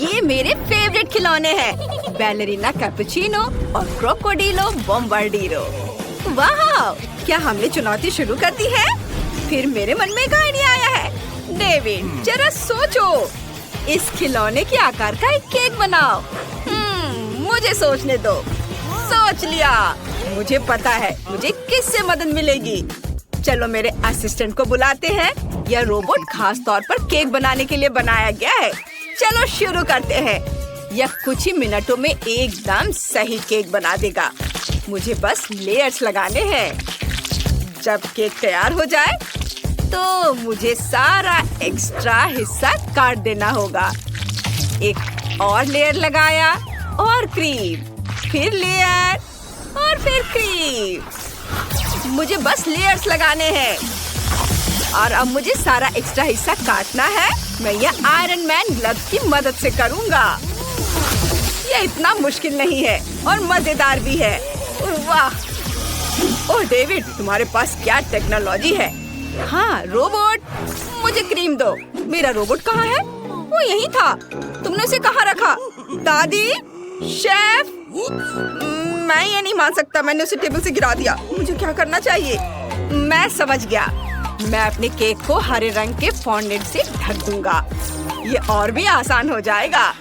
ये मेरे फेवरेट खिलौने हैं, बैलरीना कैपुचिनो और क्रोकोडिलो बॉम्बार्डिरो। वाह, क्या हमने चुनौती शुरू कर दी है? फिर मेरे मन में एक आइडिया आया है। डेविड, जरा सोचो, इस खिलौने के आकार का एक केक बनाओ। मुझे सोचने दो। सोच लिया। मुझे पता है मुझे किससे मदद मिलेगी। चलो मेरे असिस्टेंट को बुलाते हैं। यह रोबोट खास तौर पर केक बनाने के लिए बनाया गया है। चलो शुरू करते हैं। यह कुछ ही मिनटों में एकदम सही केक बना देगा। मुझे बस लेयर्स लगाने हैं। जब केक तैयार हो जाए तो मुझे सारा एक्स्ट्रा हिस्सा काट देना होगा। एक और लेयर लगाया और क्रीम, फिर लेयर और फिर क्रीम। मुझे बस लेयर्स लगाने हैं और अब मुझे सारा एक्स्ट्रा हिस्सा काटना है। मैं यह आयरन मैन ग्लव्स की मदद से करूंगा। यह इतना मुश्किल नहीं है और मजेदार भी है। वाह! ओह डेविड, तुम्हारे पास क्या टेक्नोलॉजी है। हाँ रोबोट, मुझे क्रीम दो। मेरा रोबोट कहाँ है? वो यहीं था। तुमने उसे कहाँ रखा? दादी, शेफ, मैं ये नहीं मान सकता, मैंने उसे टेबल से गिरा दिया। मुझे क्या करना चाहिए? मैं समझ गया। मैं अपने केक को हरे रंग के फॉन्डेंट से ढक दूंगा। ये और भी आसान हो जाएगा।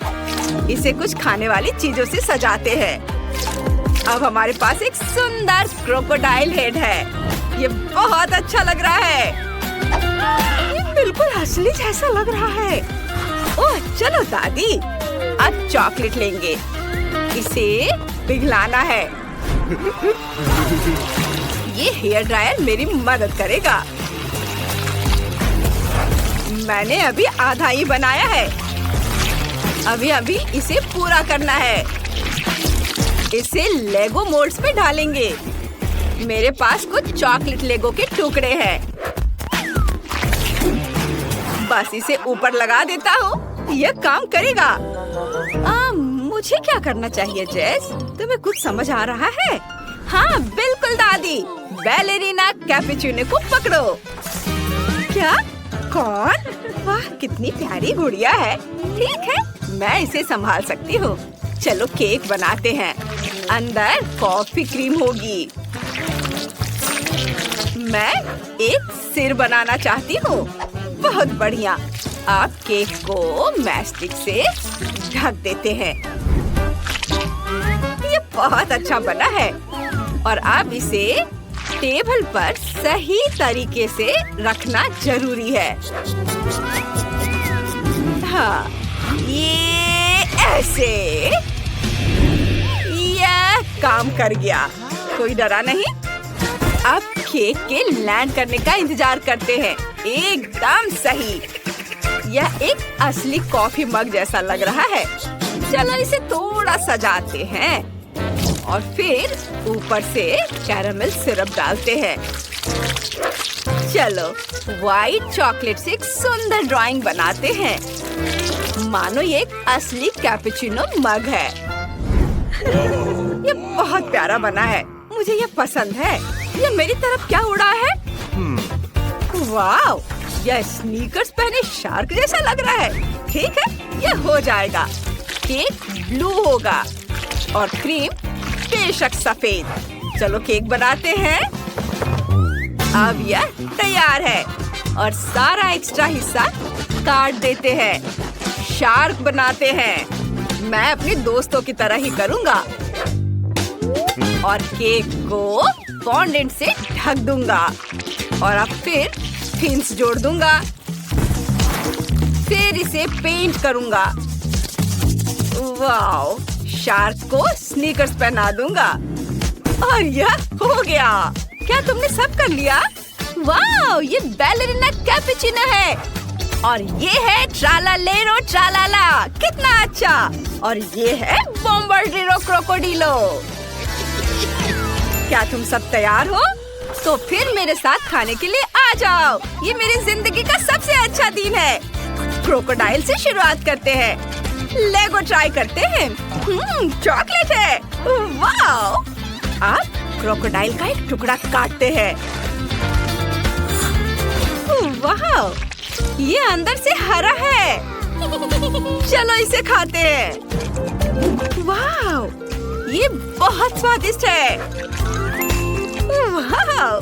इसे कुछ खाने वाली चीजों से सजाते हैं। अब हमारे पास एक सुंदर क्रोकोडाइल हेड है। ये बहुत अच्छा लग रहा है। ये बिल्कुल असली जैसा लग रहा है। ओह चलो दादी, अब चॉकलेट लेंगे। इसे पिघलाना है। ये हेयर ड्रायर मेरी मदद करेगा। मैंने अभी आधा ही बनाया है। अभी इसे पूरा करना है। इसे लेगो मोल्ड्स में डालेंगे। मेरे पास कुछ चॉकलेट लेगो के टुकड़े हैं। बस इसे ऊपर लगा देता हूँ। यह काम करेगा। मुझे क्या करना चाहिए जेस? तुम्हें कुछ समझ आ रहा है? हाँ बिल्कुल दादी। बैलेरिना कैपुचिनो को पकड़ो। क्या? कौन? वाह कितनी प्यारी गुड़िया है। ठीक है, मैं इसे संभाल सकती हूँ। चलो केक बनाते हैं। अंदर कॉफी क्रीम होगी। मैं एक सिर बनाना चाहती हूँ। बहुत बढ़िया। आप केक को मैस्टिक से ढक देते हैं। ये बहुत अच्छा बना है और अब इसे टेबल पर सही तरीके से रखना जरूरी है। हाँ, ये ऐसे। यह काम कर गया। कोई डरा नहीं। अब केक के लैंड करने का इंतजार करते हैं। एकदम सही। यह एक असली कॉफी मग जैसा लग रहा है। चलो इसे थोड़ा सजाते हैं और फिर ऊपर से कैरामेल सिरप डालते हैं। चलो व्हाइट चॉकलेट से एक सुंदर ड्राइंग बनाते हैं। मानो ये एक असली कैपुचिनो मग है। ये बहुत प्यारा बना है। मुझे ये पसंद है। ये मेरी तरफ क्या उड़ा है? वाव! यह स्नीकर्स पहने शार्क जैसा लग रहा है। ठीक है, यह हो जाएगा। केक ब्लू होगा और क्रीम बेशक सफेद। चलो केक बनाते हैं। अब यह तैयार है और सारा एक्स्ट्रा हिस्सा काट देते हैं। शार्क बनाते हैं। मैं अपने दोस्तों की तरह ही करूँगा और केक को फॉन्डेंट से ढक दूंगा और अब फिर फिन्स जोड़ दूंगा। फिर इसे पेंट करूंगा। वाओ! शार्क को स्नीकर्स पहना दूंगा और यह हो गया। क्या तुमने सब कर लिया? वाओ! ये बैलेरिना कैपुचिनो है और ये है ट्रालालेरो ट्रालाला। कितना अच्छा! और ये है बॉम्बार्डिरो क्रोकोडिलो। क्या तुम सब तैयार हो? तो फिर मेरे साथ खाने के लिए आ जाओ। ये मेरी जिंदगी का सबसे अच्छा दिन है। क्रोकोडाइल से शुरुआत करते हैं। लेगो ट्राई करते हैं। चॉकलेट है। वाओ! आप क्रोकोडाइल का एक टुकड़ा काटते हैं। वाओ! ये अंदर से हरा है। चलो इसे खाते हैं। वाह, ये बहुत स्वादिष्ट है। वाह,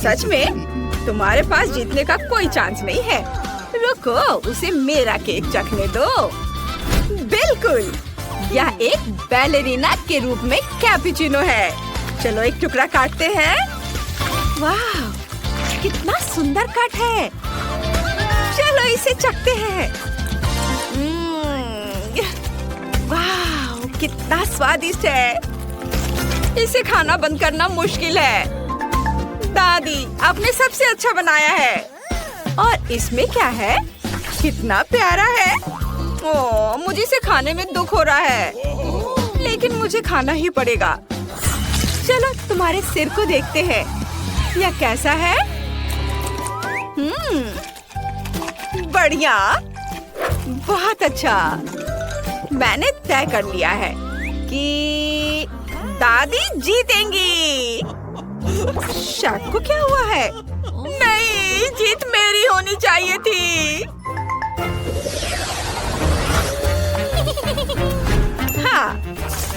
सच में तुम्हारे पास जीतने का कोई चांस नहीं है। रुको, उसे मेरा केक चखने दो। बिल्कुल, यह एक बैलेरिना के रूप में कैपुचिनो है। चलो एक टुकड़ा काटते हैं। वाह, कितना सुंदर कट है। चलो इसे चखते हैं। वाह, कितना स्वादिष्ट है। इसे खाना बंद करना मुश्किल है। दादी, आपने सबसे अच्छा बनाया है। और इसमें क्या है? कितना प्यारा है। ओह, मुझे इसे खाने में दुख हो रहा है, लेकिन मुझे खाना ही पड़ेगा। चलो तुम्हारे सिर को देखते हैं। यह कैसा है? बढ़िया, बहुत अच्छा। मैंने तय कर लिया है कि दादी जीतेंगी। शार्क को क्या हुआ है? नहीं, जीत मेरी होनी चाहिए थी। हाँ,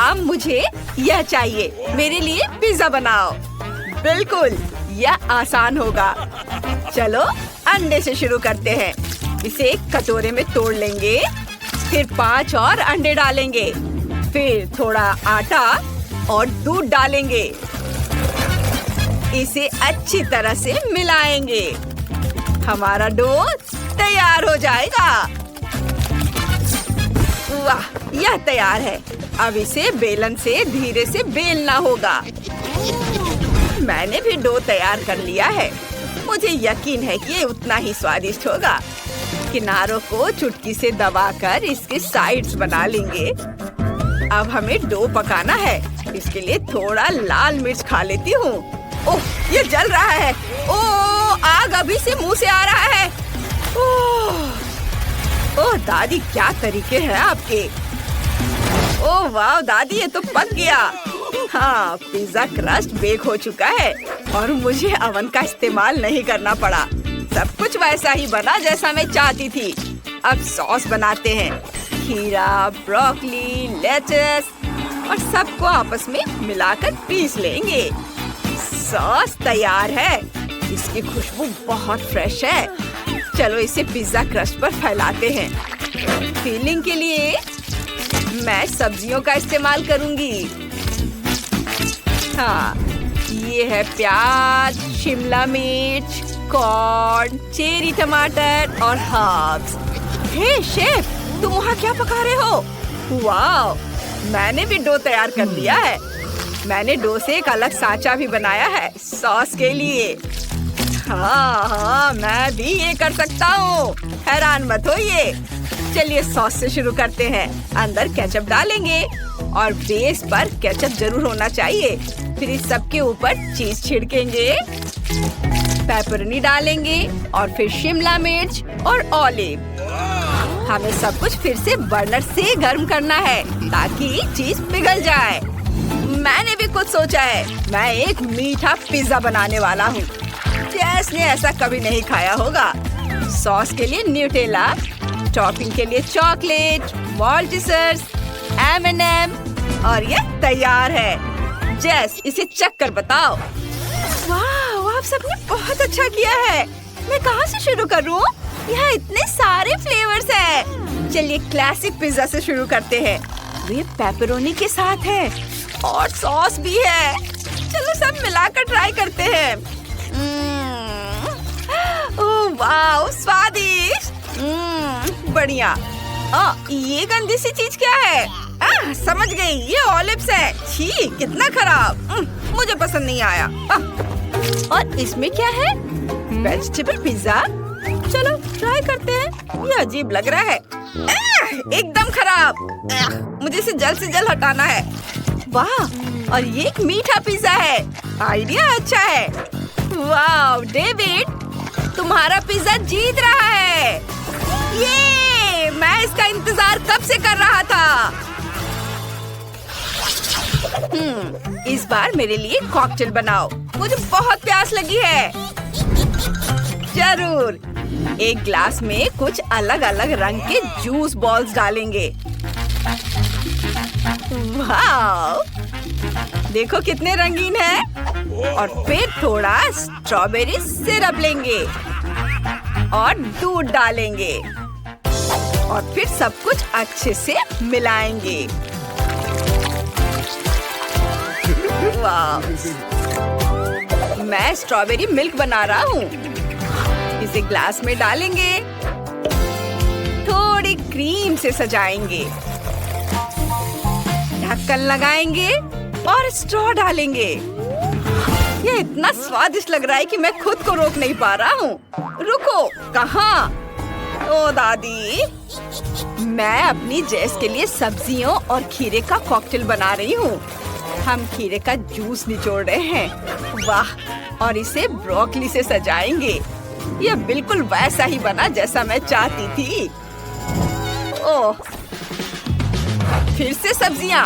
अब मुझे यह चाहिए। मेरे लिए पिज्जा बनाओ। बिल्कुल, यह आसान होगा। चलो अंडे से शुरू करते हैं। इसे एक कटोरे में तोड़ लेंगे, फिर 5 और अंडे डालेंगे, फिर थोड़ा आटा और दूध डालेंगे। इसे अच्छी तरह से मिलाएंगे। हमारा डो तैयार हो जाएगा। वाह, यह तैयार है। अब इसे बेलन से धीरे से बेलना होगा। मैंने भी डो तैयार कर लिया है। मुझे यकीन है कि ये उतना ही स्वादिष्ट होगा। किनारों को चुटकी से दबाकर इसके साइड्स बना लेंगे। अब हमें डो पकाना है। इसके लिए थोड़ा लाल मिर्च खा लेती हूँ। ओह, ये जल रहा है। ओह, आग अभी से मुंह से आ रहा है। ओह दादी, क्या तरीके हैं आपके। ओह वाह दादी, ये तो पक गया। हाँ, पिज्जा क्रस्ट बेक हो चुका है और मुझे अवन का इस्तेमाल नहीं करना पड़ा। सब कुछ वैसा ही बना जैसा मैं चाहती थी। अब सॉस बनाते हैं। खीरा, ब्रोकली, लेटस और सबको आपस में मिलाकर पीस लेंगे। सॉस तैयार है। इसकी खुशबू बहुत फ्रेश है। चलो इसे पिज्जा क्रस्ट पर फैलाते हैं। फिलिंग के लिए मैं सब्जियों का इस्तेमाल करूंगी। हाँ, ये है प्याज, शिमला मिर्च, कॉर्न, चेरी टमाटर और हर्ब्स। हे शेफ, तुम वहाँ क्या पका रहे हो? वाह, मैंने भी डो तैयार कर लिया है। मैंने डो से एक अलग सांचा भी बनाया है सॉस के लिए। हाँ, मैं भी ये कर सकता हूँ। हैरान मत होइए। चलिए सॉस से शुरू करते हैं। अंदर केचप डालेंगे और बेस पर केचप जरूर होना चाहिए। फिर इस सब के ऊपर चीज छिड़केंगे, पेपरोनी डालेंगे और फिर शिमला मिर्च और ऑलिव। हमें सब कुछ फिर से बर्नर से गर्म करना है ताकि चीज पिघल जाए। मैंने भी कुछ सोचा है। मैं एक मीठा पिज्जा बनाने वाला हूँ। जैस ने ऐसा कभी नहीं खाया होगा। सॉस के लिए न्यूटेला, टॉपिंग के लिए चॉकलेट, माल्टेसर्स, M&M और ये तैयार है। जेस, इसे चख कर बताओ। वाह, आप सबने बहुत अच्छा किया है। मैं कहाँ से शुरू करूँ? यहाँ इतने सारे फ्लेवर्स हैं। चलिए क्लासिक पिज्जा से शुरू करते हैं। ये पेपरोनी के साथ है और सॉस भी है। चलो सब मिलाकर ट्राई करते हैं। ओह वाह, स्वादिष्ट। बढ़िया। ये गंदी सी चीज क्या है? समझ गई, ये ऑलिव्स है। छी, कितना खराब। मुझे पसंद नहीं आया। और इसमें क्या है? Vegetable pizza. चलो ट्राई करते हैं। ये अजीब लग रहा है। एकदम खराब। मुझे इसे जल्द से जल्द हटाना है। वाह, और ये एक मीठा पिज्जा है। आइडिया अच्छा है। वाह डेविड, तुम्हारा पिज्जा जीत रहा है। ये मैं इसका इंतजार कब से कर रहा था। इस बार मेरे लिए कॉकटेल बनाओ। मुझे बहुत प्यास लगी है। जरूर। एक ग्लास में कुछ अलग अलग रंग के जूस बॉल्स डालेंगे। वाह! देखो कितने रंगीन है। और फिर थोड़ा स्ट्रॉबेरी सिरप लेंगे और दूध डालेंगे और फिर सब कुछ अच्छे से मिलाएंगे। वाह! मैं स्ट्रॉबेरी मिल्क बना रहा हूँ। इसे ग्लास में डालेंगे, थोड़ी क्रीम से सजाएंगे, ढक्कन लगाएंगे और स्ट्रॉ डालेंगे। ये इतना स्वादिष्ट लग रहा है कि मैं खुद को रोक नहीं पा रहा हूँ। रुको, कहाँ? ओ दादी, मैं अपनी जेस के लिए सब्जियों और खीरे का कॉकटेल बना रही हूँ। हम खीरे का जूस निचोड़ रहे हैं। वाह! और इसे ब्रोकली से सजाएंगे। यह बिल्कुल वैसा ही बना जैसा मैं चाहती थी। ओह! फिर से सब्जियाँ।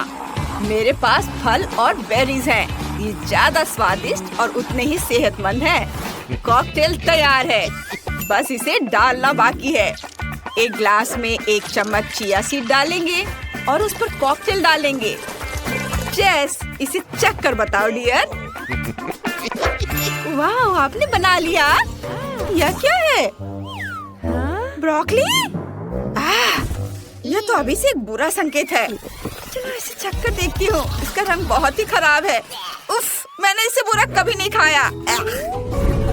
मेरे पास फल और बेरीज हैं। ये ज्यादा स्वादिष्ट और उतने ही सेहतमंद हैं। कॉकटेल तैयार है, बस इसे डालना बाकी है। एक ग्लास में 1 चम्मच चिया सीड डालेंगे और उस पर कॉकटेल डालेंगे। जेस, इसे चख कर बताओ डियर। वाह, आपने बना लिया। यह क्या है? ब्रोकली? यह तो अभी से एक बुरा संकेत है। चलो इसे चख कर देखती हूँ। इसका रंग बहुत ही खराब है। उफ, मैंने इसे बुरा कभी नहीं खाया।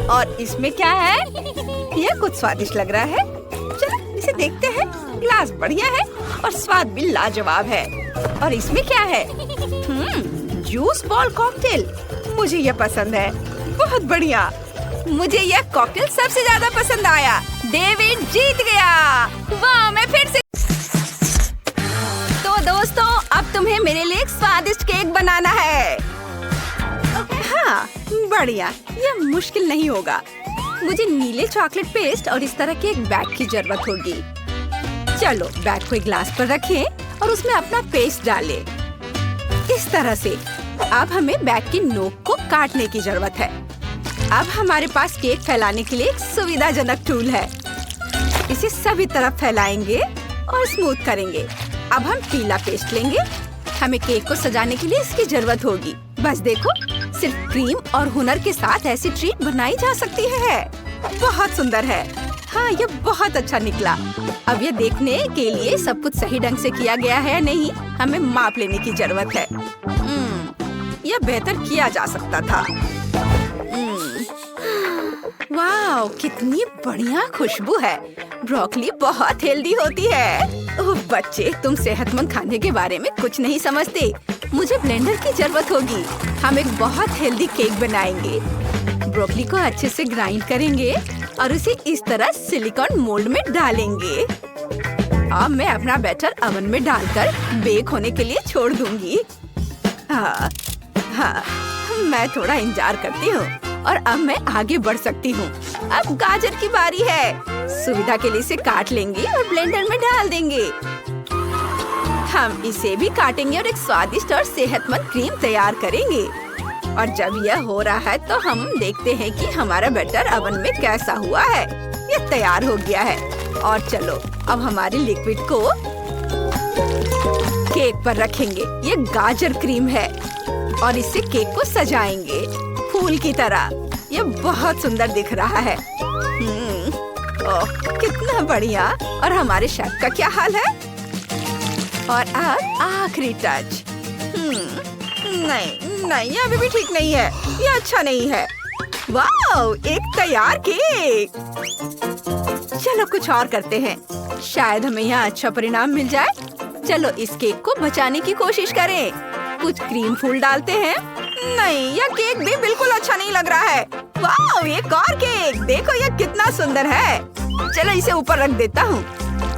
और इसमें क्या है? यह कुछ स्वादिष्ट लग रहा है। चलो इसे देखते हैं। ग्लास बढ़िया है और स्वाद भी लाजवाब है। और इसमें क्या है? Juice ball cocktail. मुझे यह पसंद है। बहुत बढ़िया। मुझे यह कॉकटेल सबसे ज्यादा पसंद आया। डेविड जीत गया। वाह, मैं फिर से। तो दोस्तों, अब तुम्हें मेरे लिए एक स्वादिष्ट केक बनाना है। हाँ, बढ़िया। यह मुश्किल नहीं होगा। मुझे नीले चॉकलेट पेस्ट और इस तरह के एक बैग की जरूरत होगी। चलो बैग को एक ग्लास पर रखें और उसमें अपना पेस्ट डालें। इस तरह से। अब हमें बैग की नोक को काटने की जरूरत है। अब हमारे पास केक फैलाने के लिए एक सुविधाजनक टूल है। इसे सभी तरफ फैलाएंगे और स्मूथ करेंगे। अब हम पीला पेस्ट लेंगे। हमें केक को सजाने के लिए इसकी जरूरत होगी। बस देखो, सिर्फ क्रीम और हुनर के साथ ऐसी ट्रीट बनाई जा सकती है। बहुत सुंदर है। हाँ, ये बहुत अच्छा निकला। अब ये देखने के लिए सब कुछ सही ढंग से किया गया है या नहीं, हमें माप लेने की जरूरत है। यह बेहतर किया जा सकता था। वाह, कितनी बढ़िया खुशबू है। ब्रोकली बहुत हेल्दी होती है। ओह बच्चे, तुम सेहतमंद खाने के बारे में कुछ नहीं समझते। मुझे ब्लेंडर की जरूरत होगी। हम एक बहुत हेल्दी केक बनाएंगे। ब्रोकली को अच्छे से ग्राइंड करेंगे और उसे इस तरह सिलिकॉन मोल्ड में डालेंगे। अब मैं अपना बैटर ओवन में डालकर बेक होने के लिए छोड़ दूंगी। हाँ, मैं थोड़ा इंतजार करती हूँ और अब मैं आगे बढ़ सकती हूँ। अब गाजर की बारी है। सुविधा के लिए इसे काट लेंगे और ब्लेंडर में डाल देंगे। हम इसे भी काटेंगे और एक स्वादिष्ट और सेहतमंद क्रीम तैयार करेंगे। और जब यह हो रहा है तो हम देखते हैं कि हमारा बैटर ओवन में कैसा हुआ है। यह तैयार हो गया है। और चलो अब हमारे लिक्विड को केक पर रखेंगे। ये गाजर क्रीम है और इससे केक को सजाएंगे फूल की तरह। ये बहुत सुंदर दिख रहा है। ओह, कितना बढ़िया। और हमारे शेफ का क्या हाल है? और अब आखिरी टच। नहीं, ये अभी भी ठीक नहीं है। ये अच्छा नहीं है। वाह, एक तैयार केक। चलो कुछ और करते हैं। शायद हमें यहाँ अच्छा परिणाम मिल जाए। चलो इस केक को बचाने की कोशिश करें। कुछ क्रीम फूल डालते हैं। नहीं, यह केक भी बिल्कुल अच्छा नहीं लग रहा है। वाह, एक और केक। देखो यह कितना सुंदर है। चलो इसे ऊपर रख देता हूँ।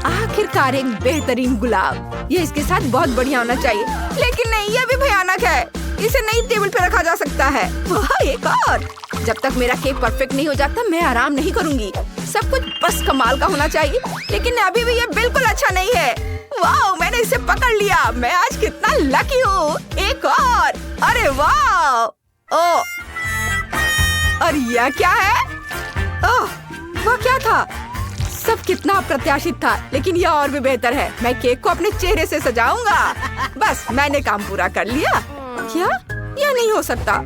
आखिरकार एक बेहतरीन गुलाब। ये इसके साथ बहुत बढ़िया होना चाहिए। लेकिन नहीं, यह भी भयानक है। इसे नई टेबल पे रखा जा सकता है। वाह, एक और। जब तक मेरा केक परफेक्ट नहीं हो जाता मैं आराम नहीं करूँगी। सब कुछ बस कमाल का होना चाहिए। लेकिन अभी भी ये बिल्कुल अच्छा नहीं है। वाह, मैंने इसे पकड़ लिया। मैं आज कितना लकी हूँ। एक और। अरे वाह। ओह, और यह क्या है? ओह, वह क्या था? सब कितना अप्रत्याशित था, लेकिन यह और भी बेहतर है। मैं केक को अपने चेहरे से सजाऊंगा। बस मैंने काम पूरा कर लिया। क्या? यह नहीं हो सकता।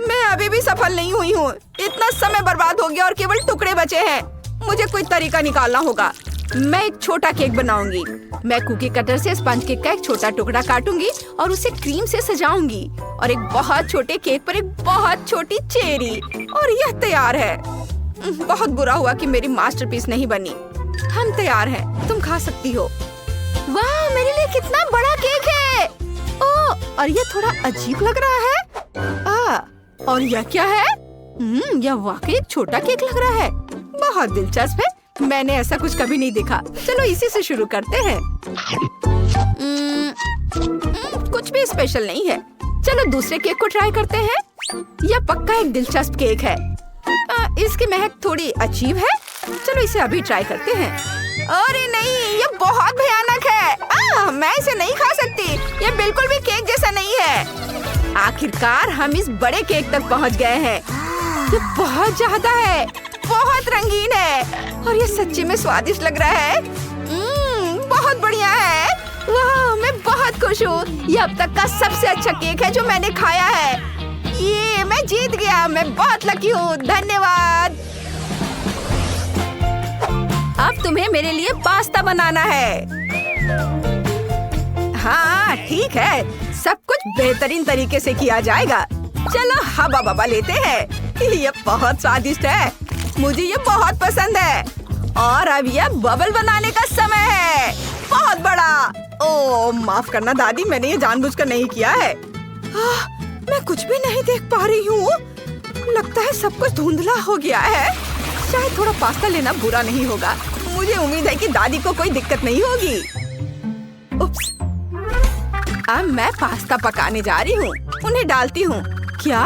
मैं अभी भी सफल नहीं हुई हूँ। इतना समय बर्बाद हो गया और केवल टुकड़े बचे हैं। मुझे कोई तरीका निकालना होगा। मैं एक छोटा केक बनाऊंगी। मैं कुकी कटर से स्पंज केक का एक छोटा टुकड़ा काटूंगी और उसे क्रीम से सजाऊंगी और एक बहुत छोटे केक पर एक बहुत छोटी चेरी, और यह तैयार है। बहुत बुरा हुआ कि मेरी मास्टरपीस नहीं बनी। हम तैयार हैं, तुम खा सकती हो। वाह, मेरे लिए कितना बड़ा केक है। ओह, और यह थोड़ा अजीब लग रहा है। और यह क्या है? यह वाकई एक छोटा केक लग रहा है। बहुत दिलचस्प है। मैंने ऐसा कुछ कभी नहीं देखा। चलो इसी से शुरू करते हैं। कुछ भी स्पेशल नहीं है। चलो दूसरे केक को ट्राई करते हैं। यह पक्का एक दिलचस्प केक है। इसकी महक थोड़ी अजीब है। चलो इसे अभी ट्राई करते हैं। अरे नहीं, ये बहुत भयानक है। मैं इसे नहीं खा सकती। ये बिल्कुल भी केक जैसा नहीं है। आखिरकार हम इस बड़े केक तक पहुंच गए हैं। ये बहुत ज्यादा है, बहुत रंगीन है और ये सच्ची में स्वादिष्ट लग रहा है। बहुत बढ़िया है। वाह, मैं बहुत खुश हूँ। ये अब तक का सबसे अच्छा केक है जो मैंने खाया है। ये मैं जीत गया। मैं बहुत लकी हूँ। धन्यवाद। अब तुम्हें मेरे लिए पास्ता बनाना है। हाँ ठीक है, सब कुछ बेहतरीन तरीके से किया जाएगा। चलो हवा बबा लेते हैं। ये बहुत स्वादिष्ट है। मुझे ये बहुत पसंद है। और अब यह बबल बनाने का समय है। बहुत बड़ा। ओह माफ करना दादी, मैंने ये जानबूझकर नहीं किया है। मैं कुछ भी नहीं देख पा रही हूँ। लगता है सब कुछ धुंधला हो गया है। शायद थोड़ा पास्ता लेना बुरा नहीं होगा। मुझे उम्मीद है कि दादी को कोई दिक्कत नहीं होगी। उप्स। अब मैं पास्ता पकाने जा रही हूँ। उन्हें डालती हूँ। क्या?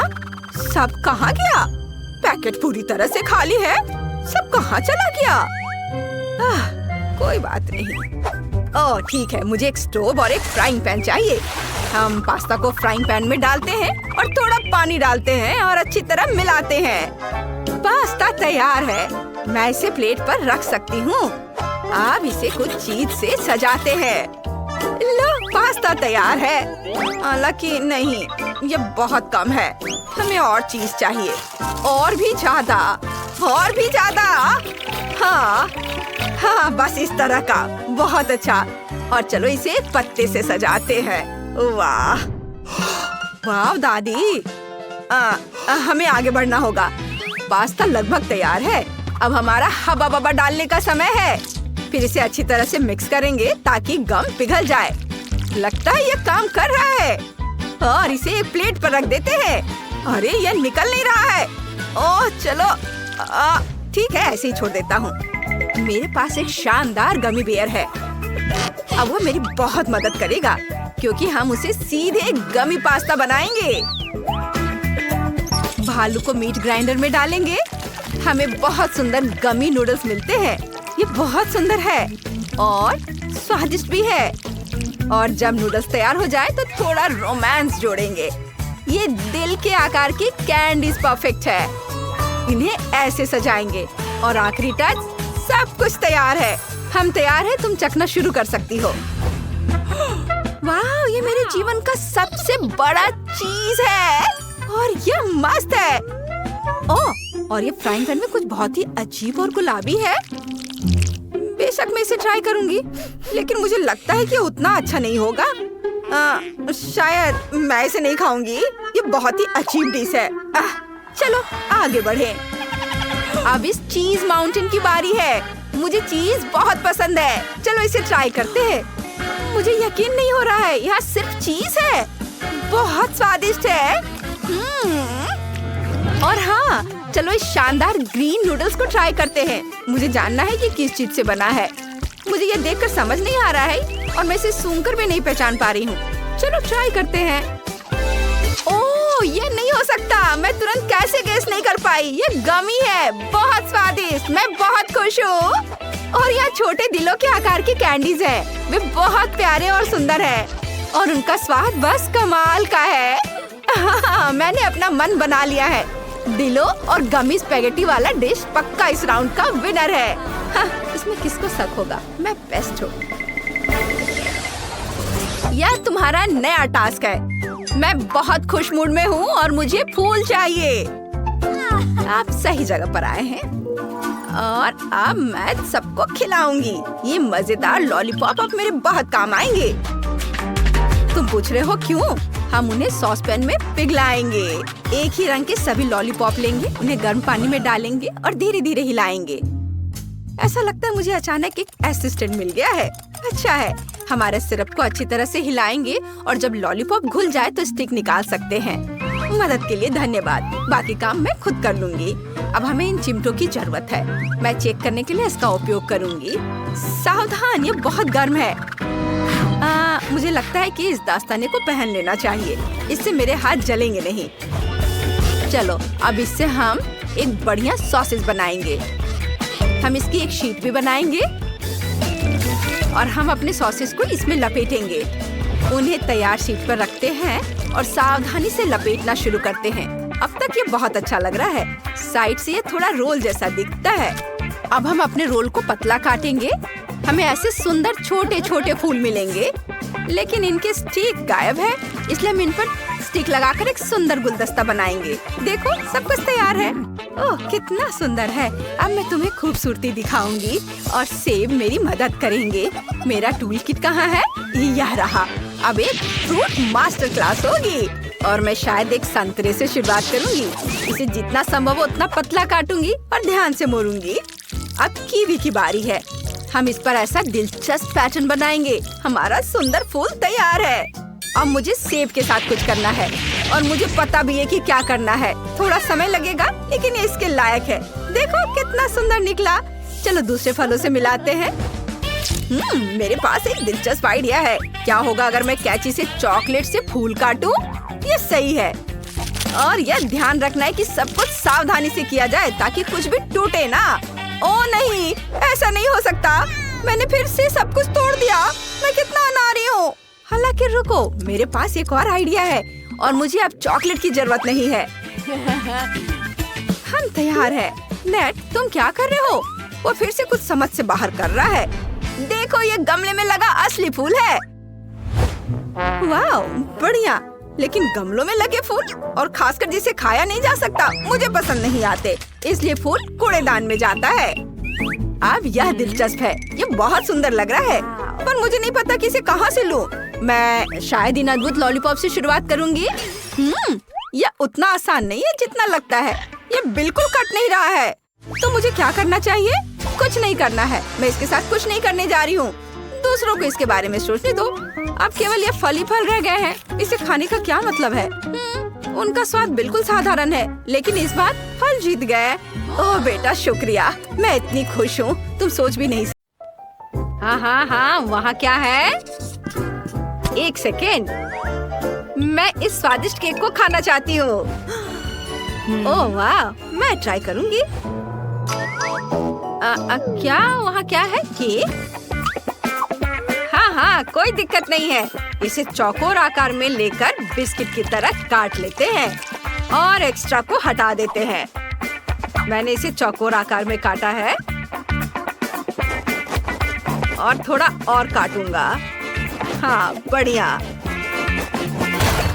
सब कहाँ गया? पैकेट पूरी तरह से खाली है। सब कहाँ चला गया? कोई बात नहीं। ओह ठीक है, मुझे एक स्टोव और एक फ्राइंग पैन चाहिए। हम पास्ता को फ्राइंग पैन में डालते हैं और थोड़ा पानी डालते हैं और अच्छी तरह मिलाते हैं। पास्ता तैयार है। मैं इसे प्लेट पर रख सकती हूँ। अब इसे कुछ चीज से सजाते हैं। लो, पास्ता तैयार है। हालांकि नहीं, ये बहुत कम है। हमें और चीज चाहिए। और भी ज्यादा, और भी ज्यादा। हाँ, बस इस तरह का। बहुत अच्छा। और चलो इसे एक पत्ते से सजाते हैं। वाह वाह दादी, हमें आगे बढ़ना होगा। पास्ता लगभग तैयार है। अब हमारा हवा बबा डालने का समय है। फिर इसे अच्छी तरह से मिक्स करेंगे ताकि गम पिघल जाए। लगता है ये काम कर रहा है। और इसे एक प्लेट पर रख देते हैं। अरे ये निकल नहीं रहा है। ओह चलो, ठीक है, ऐसे ही छोड़ देता हूँ। मेरे पास एक शानदार गमी बेयर है। अब वो मेरी बहुत मदद करेगा क्योंकि हम उसे सीधे गमी पास्ता बनाएंगे। भालू को मीट ग्राइंडर में डालेंगे। हमें बहुत सुंदर गमी नूडल्स मिलते हैं। ये बहुत सुंदर है और स्वादिष्ट भी है। और जब नूडल्स तैयार हो जाए तो थोड़ा रोमांस जोड़ेंगे। ये दिल के आकार की कैंडीज परफेक्ट है। इन्हें ऐसे सजाएंगे और आखिरी टच, सब कुछ तैयार है। हम तैयार हैं, तुम चखना शुरू कर सकती हो। वाह, ये मेरे जीवन का सबसे बड़ा चीज है और ये मस्त है। ओह, और ये फ्राइंग पैन में कुछ बहुत ही अजीब और गुलाबी है। बेशक मैं इसे ट्राई करूंगी, लेकिन मुझे लगता है कि उतना अच्छा नहीं होगा। शायद मैं इसे नहीं खाऊंगी। ये बहुत ही अजीब डिश है। चलो आगे बढ़े। अब इस चीज माउंटेन की बारी है। मुझे चीज बहुत पसंद है। चलो इसे ट्राई करते हैं। मुझे यकीन नहीं हो रहा है, यहाँ सिर्फ चीज है। बहुत स्वादिष्ट है। और हाँ, चलो इस शानदार ग्रीन नूडल्स को ट्राई करते हैं। मुझे जानना है कि किस चीज से बना है। मुझे ये देखकर समझ नहीं आ रहा है और मैं इसे सूंघकर भी नहीं पहचान पा रही हूँ। चलो ट्राई करते हैं। ओह, ये नहीं हो सकता। मैं तुरंत कैसे गेस नहीं कर पाई। ये गमी है, बहुत स्वादिष्ट। मैं बहुत खुश हूँ। और यहाँ छोटे दिलों के आकार की कैंडीज हैं। वे बहुत प्यारे और सुंदर है और उनका स्वाद बस कमाल का है। मैंने अपना मन बना लिया है। दिलो और गमी स्पैगेटी वाला डिश पक्का इस राउंड का विनर है। हाँ, इसमें किसको शक होगा, मैं बेस्ट हूँ। यह तुम्हारा नया टास्क है। मैं बहुत खुश मूड में हूँ और मुझे फूल चाहिए। आप सही जगह पर आए हैं और अब मैं सबको खिलाऊंगी। ये मजेदार लॉलीपॉप अब मेरे बहुत काम आएंगे। तुम पूछ रहे हो क्यों? हम उन्हें सॉस पैन में पिघलाएंगे। एक ही रंग के सभी लॉलीपॉप लेंगे, उन्हें गर्म पानी में डालेंगे और धीरे धीरे हिलाएंगे। ऐसा लगता है मुझे अचानक एक असिस्टेंट मिल गया है। अच्छा है, हमारे सिरप को अच्छी तरह से हिलाएंगे और जब लॉलीपॉप घुल जाए तो स्टिक निकाल सकते हैं। मदद के लिए धन्यवाद। बाकी काम मैं खुद कर लूंगी। अब हमें इन चिमटों की जरूरत है। मैं चेक करने के लिए इसका उपयोग करूंगी। सावधान, ये बहुत गर्म है। मुझे लगता है कि इस दस्ताने को पहन लेना चाहिए। इससे मेरे हाथ जलेंगे नहीं। चलो, अब इससे हम एक बढ़िया सॉसेज बनाएंगे। हम इसकी एक शीट भी बनाएंगे और हम अपने सॉसेज को इसमें लपेटेंगे। उन्हें तैयार शीट पर रखते हैं और सावधानी से लपेटना शुरू करते हैं। अब तक ये बहुत अच्छा लग रहा है। साइड से ये थोड़ा रोल जैसा दिखता है। अब हम अपने रोल को पतला काटेंगे। हमें ऐसे सुंदर छोटे छोटे फूल मिलेंगे, लेकिन इनके स्टिक गायब है, इसलिए हम इन पर स्टिक लगाकर एक सुंदर गुलदस्ता बनाएंगे। देखो, सब कुछ तैयार है। ओह, कितना सुंदर है। अब मैं तुम्हें खूबसूरती दिखाऊंगी और सेब मेरी मदद करेंगे। मेरा टूल किट कहाँ है? यह रहा। अब एक फ्रूट मास्टर क्लास होगी और मैं शायद एक संतरे से शुरुआत करूंगी। इसे जितना संभव हो उतना पतला काटूंगी और ध्यान से मोड़ूंगी। अब कीवी की बारी है। हम इस पर ऐसा दिलचस्प पैटर्न बनाएंगे। हमारा सुंदर फूल तैयार है। अब मुझे सेब के साथ कुछ करना है और मुझे पता भी है कि क्या करना है। थोड़ा समय लगेगा, लेकिन ये इसके लायक है। देखो कितना सुंदर निकला। चलो दूसरे फलों से मिलाते हैं। मेरे पास एक दिलचस्प आइडिया है। क्या होगा अगर मैं कैंची से चॉकलेट से फूल काटूं? ये सही है। और यह ध्यान रखना है कि सब कुछ सावधानी से किया जाए ताकि कुछ भी टूटे ना। ओह नहीं, ऐसा नहीं हो सकता। मैंने फिर से सब कुछ तोड़ दिया। मैं कितना अनाड़ी हूँ। हालांकि रुको, मेरे पास एक और आइडिया है और मुझे अब चॉकलेट की जरूरत नहीं है। हम तैयार हैं। नेट, तुम क्या कर रहे हो? वो फिर से कुछ समझ से बाहर कर रहा है। देखो, ये गमले में लगा असली फूल है। वाह, बढ़िया। लेकिन गमलों में लगे फूल, और खासकर जिसे खाया नहीं जा सकता, मुझे पसंद नहीं आते। इसलिए फूल कूड़ेदान में जाता है। अब यह दिलचस्प है। ये बहुत सुंदर लग रहा है, पर मुझे नहीं पता कि इसे कहाँ से लूं। मैं शायद इन अद्भुत लॉलीपॉप से शुरुआत करूंगी। यह उतना आसान नहीं है जितना लगता है। ये बिल्कुल कट नहीं रहा है। तो मुझे क्या करना चाहिए? कुछ नहीं करना है। मैं इसके साथ कुछ नहीं करने जा रही हूँ। दूसरों को इसके बारे में सोचने दो। अब केवल ये फल ही फल रह गए हैं। इसे खाने का क्या मतलब है? उनका स्वाद बिल्कुल साधारण है, लेकिन इस बार फल जीत गए। ओह बेटा, शुक्रिया। मैं इतनी खुश हूँ, तुम सोच भी नहीं। हाँ, वहाँ क्या है? एक सेकेंड, मैं इस स्वादिष्ट केक को खाना चाहती हूँ। ओह वाह, मैं ट्राई करूँगी। क्या वहाँ क्या है? केक? हाँ, कोई दिक्कत नहीं है। इसे चौकोर आकार में लेकर बिस्किट की तरह काट लेते हैं और एक्स्ट्रा को हटा देते हैं। मैंने इसे चौकोर आकार में काटा है और थोड़ा और काटूंगा। हाँ, बढ़िया।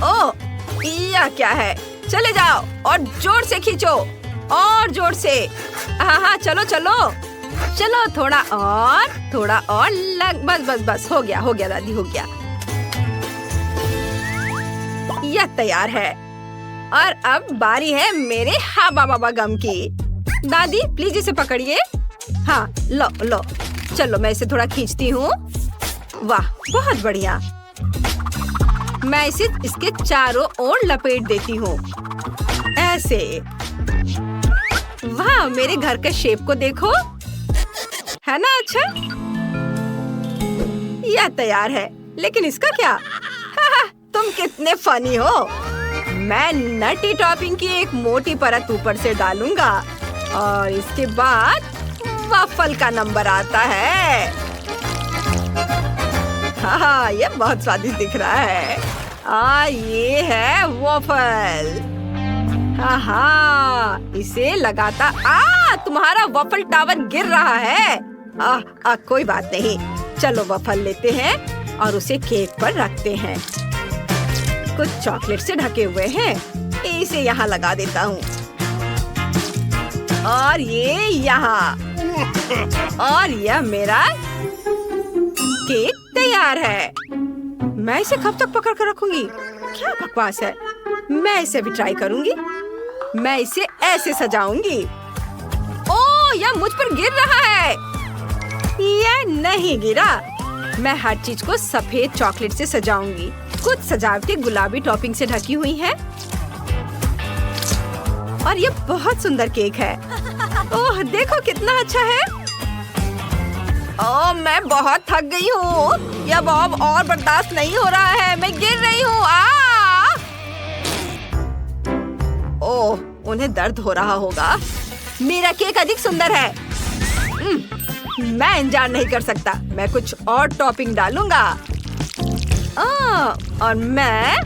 ओह, यह क्या है? चले जाओ और जोर से खींचो, और जोर से। हाँ, चलो चलो चलो, थोड़ा और बस हो गया दादी, हो गया। यह तैयार है और अब बारी है मेरे हाबा बाबा गम की। दादी प्लीज इसे पकड़िए। हाँ, लो। चलो मैं इसे थोड़ा खींचती हूँ। वाह, बहुत बढ़िया। मैं इसे इसके चारों ओर लपेट देती हूँ, ऐसे। वाह, मेरे घर के शेप को देखो, है ना अच्छा? यह तैयार है, लेकिन इसका क्या? तुम कितने फनी हो। मैं नटी टॉपिंग की एक मोटी परत ऊपर से डालूंगा और इसके बाद वफल का नंबर आता है। हाँ, ये बहुत स्वादिष्ट दिख रहा है। ये है वफल। हाँ, इसे लगाता तुम्हारा वफल टावर गिर रहा है। कोई बात नहीं, चलो वफल लेते हैं और उसे केक पर रखते हैं। कुछ चॉकलेट से ढके हुए हैं, इसे यहाँ लगा देता हूँ और ये यहाँ, और यह मेरा केक तैयार है। मैं इसे कब तक पकड़ कर रखूंगी? क्या बकवास है, मैं इसे भी ट्राई करूंगी। मैं इसे ऐसे सजाऊंगी। ओह, यह मुझ पर गिर रहा है। यह नहीं गिरा। मैं हर चीज को सफेद चॉकलेट से सजाऊंगी। कुछ सजावटें गुलाबी टॉपिंग से ढकी हुई हैं। और यह बहुत सुंदर केक है। ओह, देखो कितना अच्छा है। ओह, मैं बहुत थक गई हूँ। यह अब और बर्दाश्त नहीं हो रहा है। मैं गिर रही हूँ। ओह, उन्हें दर्द हो रहा होगा। मेरा केक अधिक सुंदर है। मैं इंतजार नहीं कर सकता। मैं कुछ और टॉपिंग डालूंगा। और मैं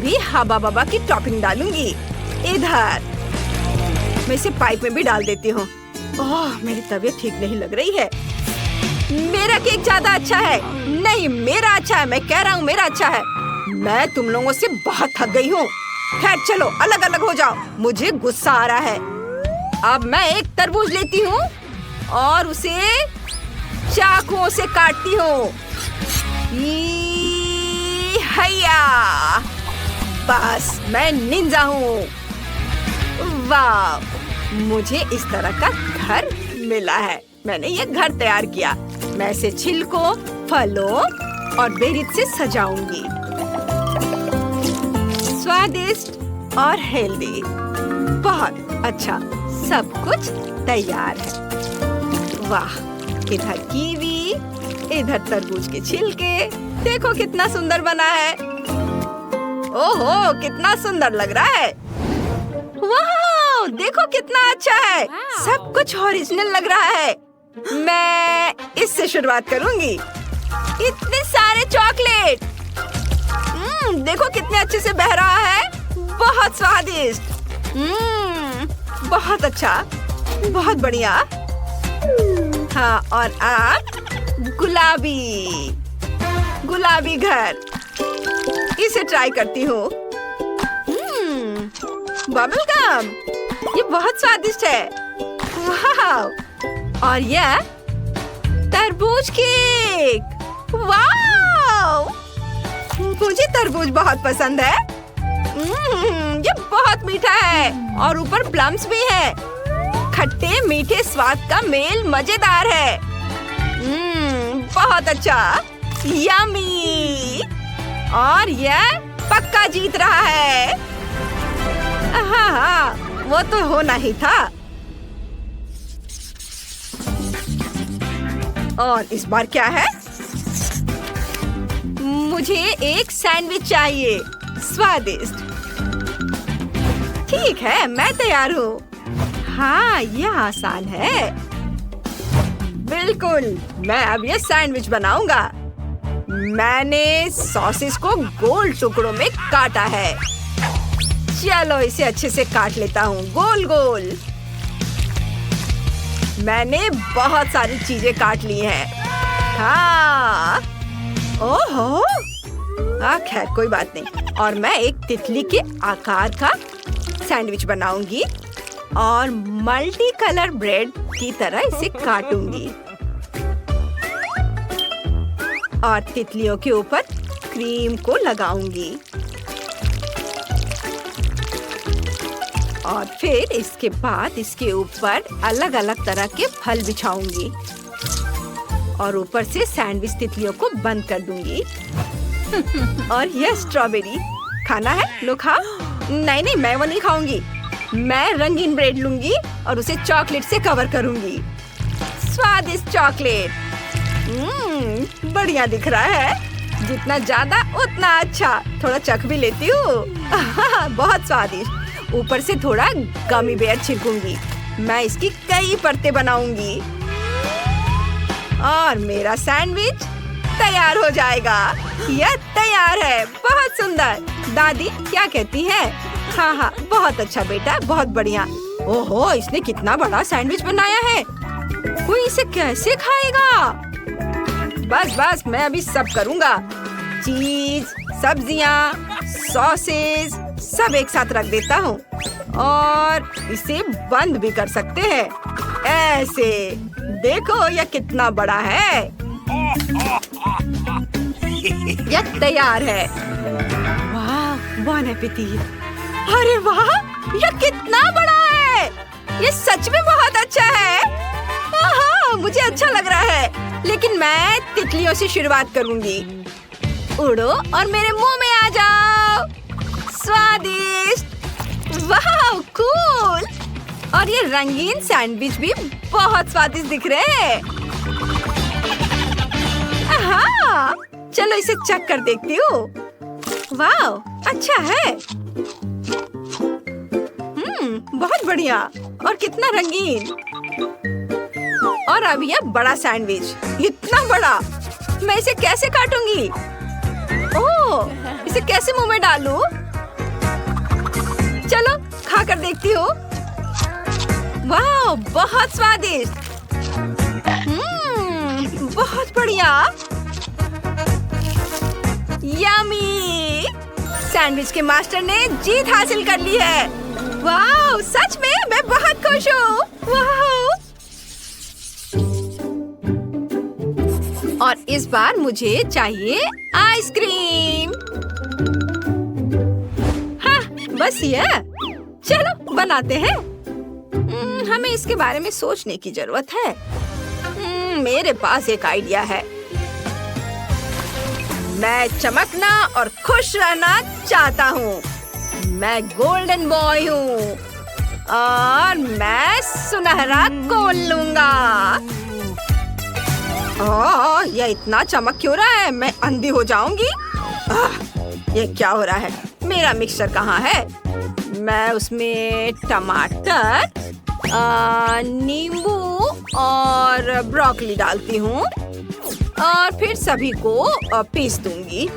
भी हबा बबा की टॉपिंग डालूंगी। इधर मैं इसे पाइप में भी डाल देती हूँ। ओह, मेरी तबीयत ठीक नहीं लग रही है। मेरा केक ज्यादा अच्छा है। नहीं, मेरा अच्छा है। मैं कह रहा हूँ मेरा अच्छा है। मैं तुम लोगों से बहुत थक गई हूँ। खैर चलो, अलग अलग हो जाओ। मुझे गुस्सा आ रहा है। अब मैं एक तरबूज लेती हूँ और उसे चाकुओं से काटती हूँ। हैया, बस मैं निंजा हूँ। वाह, मुझे इस तरह का घर मिला है। मैंने ये घर तैयार किया। मैं इसे छिलकों, फलों और बेरीज से सजाऊंगी। स्वादिष्ट और हेल्दी, बहुत अच्छा। सब कुछ तैयार है। वाह, इधर कीवी, इधर तरबूज के छिलके। देखो कितना सुंदर बना है। ओहो, कितना सुंदर लग रहा है। वाह, देखो कितना अच्छा है। सब कुछ ओरिजिनल लग रहा है। मैं इससे शुरुआत करूंगी। इतने सारे चॉकलेट। देखो कितने अच्छे से बह रहा है। बहुत स्वादिष्ट। बहुत अच्छा, बहुत बढ़िया। हाँ, और आप गुलाबी घर। इसे ट्राई करती हूँ। बबल गम, ये बहुत स्वादिष्ट है। वाह, और यह तरबूज केक। वाह, मुझे तरबूज बहुत पसंद है। ये बहुत मीठा है और ऊपर प्लम्स भी है। खट्टे मीठे स्वाद का मेल मजेदार है। बहुत अच्छा, यम्मी। और यह पक्का जीत रहा है। हाँ, वो तो होना ही था। और इस बार क्या है? मुझे एक सैंडविच चाहिए, स्वादिष्ट। ठीक है, मैं तैयार हूँ। हाँ, यह आसान है। बिल्कुल, मैं अब ये सैंडविच बनाऊंगा। मैंने सॉसेस को गोल टुकड़ों में काटा है। चलो इसे अच्छे से काट लेता हूँ, गोल गोल। मैंने बहुत सारी चीजें काट ली हैं। हाँ, ओहो, खैर कोई बात नहीं। और मैं एक तितली के आकार का सैंडविच बनाऊंगी और मल्टी कलर ब्रेड की तरह इसे काटूंगी और तितलियों के ऊपर क्रीम को लगाऊंगी और फिर इसके बाद इसके ऊपर अलग अलग तरह के फल बिछाऊंगी और ऊपर से सैंडविच तितलियों को बंद कर दूंगी। और यह स्ट्रॉबेरी खाना है? लो खाओ। नहीं, मैं वो नहीं खाऊंगी। मैं रंगीन ब्रेड लूंगी और उसे चॉकलेट से कवर करूंगी। स्वादिष्ट चॉकलेट। बढ़िया दिख रहा है। जितना ज्यादा उतना अच्छा। थोड़ा चख भी लेती हूँ। बहुत स्वादिष्ट। ऊपर से थोड़ा गमी बेयर छिड़कूंगी। मैं इसकी कई परतें बनाऊंगी और मेरा सैंडविच तैयार हो जाएगा। यह तैयार है। बहुत सुंदर। दादी क्या कहती है? हाँ हाँ, बहुत अच्छा बेटा, बहुत बढ़िया। ओहो, इसने कितना बड़ा सैंडविच बनाया है। कोई इसे कैसे खाएगा? बस बस, मैं अभी सब करूँगा। चीज, सब्जियाँ, सॉसेज सब एक साथ रख देता हूँ और इसे बंद भी कर सकते हैं। ऐसे देखो, यह कितना बड़ा है। यह तैयार है। वाह, बॉन एपेटीट। अरे वाह, यह कितना बड़ा है। यह सच में बहुत अच्छा है। हाँ, मुझे अच्छा लग रहा है, लेकिन मैं तितलियों से शुरुआत करूंगी। उड़ो और मेरे मुंह में आ जाओ। स्वादिष्ट। वाह, कूल। और ये रंगीन सैंडविच भी बहुत स्वादिष्ट दिख रहे हैं। हाँ, चलो इसे चख कर देखती हूँ। वाह, अच्छा है। बहुत बढ़िया और कितना रंगीन। और अब यह बड़ा सैंडविच, इतना बड़ा, मैं इसे कैसे काटूंगी? ओह, इसे कैसे मुंह में डालूं? चलो खा कर देखती हूँ। वाह, बहुत स्वादिष्ट। बहुत बढ़िया। यम्मी। सैंडविच के मास्टर ने जीत हासिल कर ली है। वाह, सच में मैं बहुत खुश हूँ। वाह। और इस बार मुझे चाहिए आइसक्रीम। हाँ, बस ये। चलो बनाते हैं। हमें इसके बारे में सोचने की जरूरत है। मेरे पास एक आइडिया है। मैं चमकना और खुश रहना चाहता हूँ। मैं गोल्डन बॉय हूँ और मैं सुनहरा कोन लूंगा। ये इतना चमक क्यों रहा है? मैं अंधी हो जाऊंगी। ये क्या हो रहा है? मेरा मिक्सचर कहाँ है? मैं उसमें टमाटर, नींबू और ब्रोकली डालती हूँ और फिर सभी को पीस दूंगी।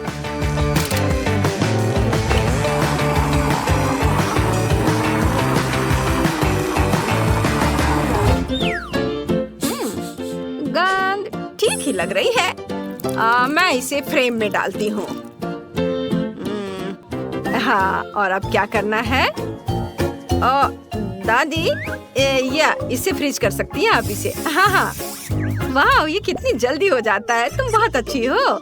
गंध ठीक ही लग रही है। मैं इसे फ्रेम में डालती हूँ। हाँ, और अब क्या करना है? दादी, या इसे फ्रीज कर सकती हैं आप इसे? हाँ हाँ। वाह, ये कितनी जल्दी हो जाता है। तुम बहुत अच्छी हो।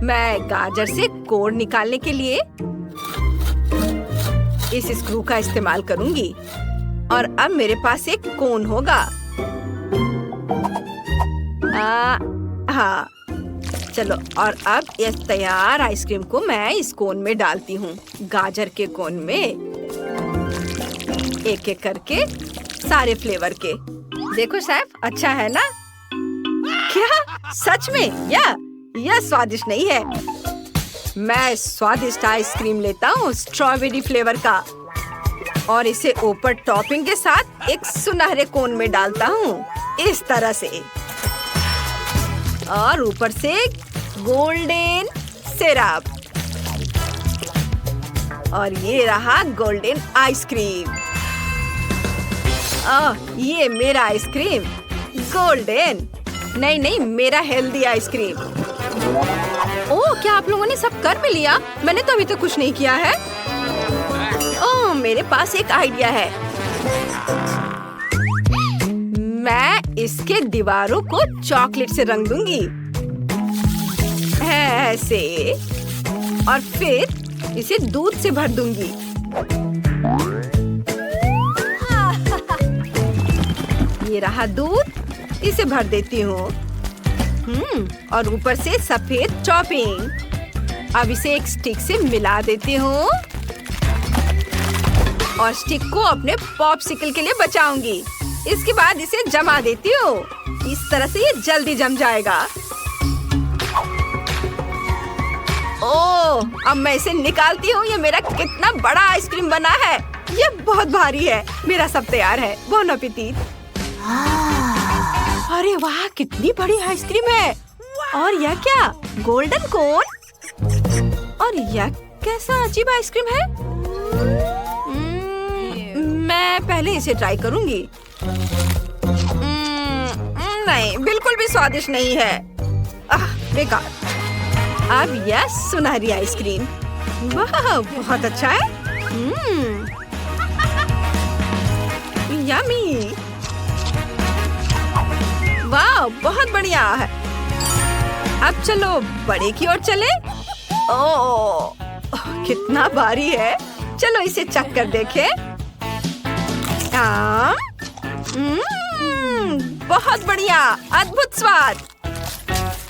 मैं गाजर से कोर निकालने के लिए इस स्क्रू का इस्तेमाल करूंगी और अब मेरे पास एक कोन होगा। हाँ, चलो, और अब इस तैयार आइसक्रीम को मैं इस कोन में डालती हूँ। गाजर के कोन में एक एक करके सारे फ्लेवर के। देखो शेफ, अच्छा है ना? क्या सच में? यह स्वादिष्ट नहीं है। मैं स्वादिष्ट आइसक्रीम लेता हूँ स्ट्रॉबेरी फ्लेवर का और इसे ऊपर टॉपिंग के साथ एक सुनहरे कोन में डालता हूँ, इस तरह से। और ऊपर से गोल्डन सिरप। और ये रहा गोल्डन आइसक्रीम। ये मेरा आइसक्रीम गोल्डन। नहीं, मेरा हेल्दी आइसक्रीम। ओह, क्या आप लोगों ने सब कर भी लिया? मैंने तो अभी तक कुछ नहीं किया है। ओह, मेरे पास एक आइडिया है। मैं इसके दीवारों को चॉकलेट से रंग दूंगी, ऐसे, और फिर इसे दूध से भर दूंगी। ये रहा दूध, इसे भर देती हूँ। और ऊपर से सफेद टॉपिंग। अब इसे एक स्टिक से मिला देती हूँ और स्टिक को अपने पॉपसिकल के लिए बचाऊंगी। इसके बाद इसे जमा देती हूँ। इस तरह से ये जल्दी जम जाएगा। ओह, अब मैं इसे निकालती हूँ। ये मेरा कितना बड़ा आइसक्रीम बना है। ये बहुत भारी है। मेरा सब तैयार है। बॉन एपेटीट। अरे वाह, कितनी बड़ी आइसक्रीम है। और यह क्या? गोल्डन कोन? और यह कैसा अजीब आइसक्रीम है? मैं पहले इसे ट्राई करूंगी। नहीं, बिल्कुल भी स्वादिष्ट नहीं है। बेकार। अब यह सुनहरी आइसक्रीम, वाह बहुत अच्छा है। यम्मी। वाह बहुत बढ़िया है। अब चलो बड़े की ओर चले। ओह कितना भारी है। चलो इसे चख कर देखें। बहुत बढ़िया, अद्भुत स्वाद,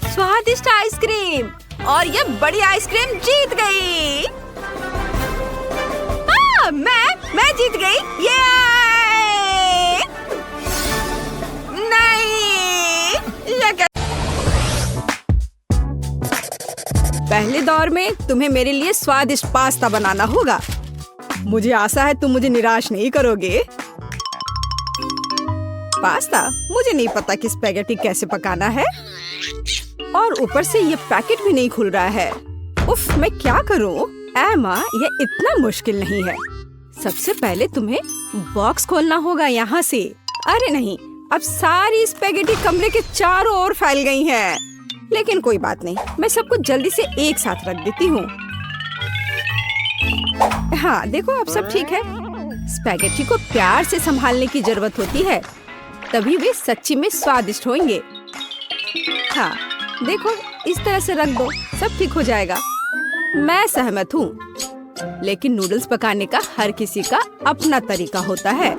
स्वादिष्ट आइसक्रीम। और ये बड़ी आइसक्रीम जीत गई। मैं जीत गई। ये नहीं, ये पहले दौर में तुम्हें मेरे लिए स्वादिष्ट पास्ता बनाना होगा। मुझे आशा है तुम मुझे निराश नहीं करोगे। पास्ता? मुझे नहीं पता कि स्पैगेटी कैसे पकाना है, और ऊपर से ये पैकेट भी नहीं खुल रहा है। उफ, मैं क्या करूं? एमा, ये इतना मुश्किल नहीं है। सबसे पहले तुम्हें बॉक्स खोलना होगा यहाँ से। अरे नहीं, अब सारी स्पैगेटी कमरे के चारों ओर फैल गई हैं। लेकिन कोई बात नहीं, मैं सब कुछ जल्दी से एक साथ रख देती हूँ। हाँ देखो, अब सब ठीक है। स्पैगेटी को प्यार से संभालने की जरूरत होती है, तभी वे सच्ची में स्वादिष्ट होंगे। हाँ देखो, इस तरह से रख दो, सब ठीक हो जाएगा। मैं सहमत हूँ, लेकिन नूडल्स पकाने का हर किसी का अपना तरीका होता है।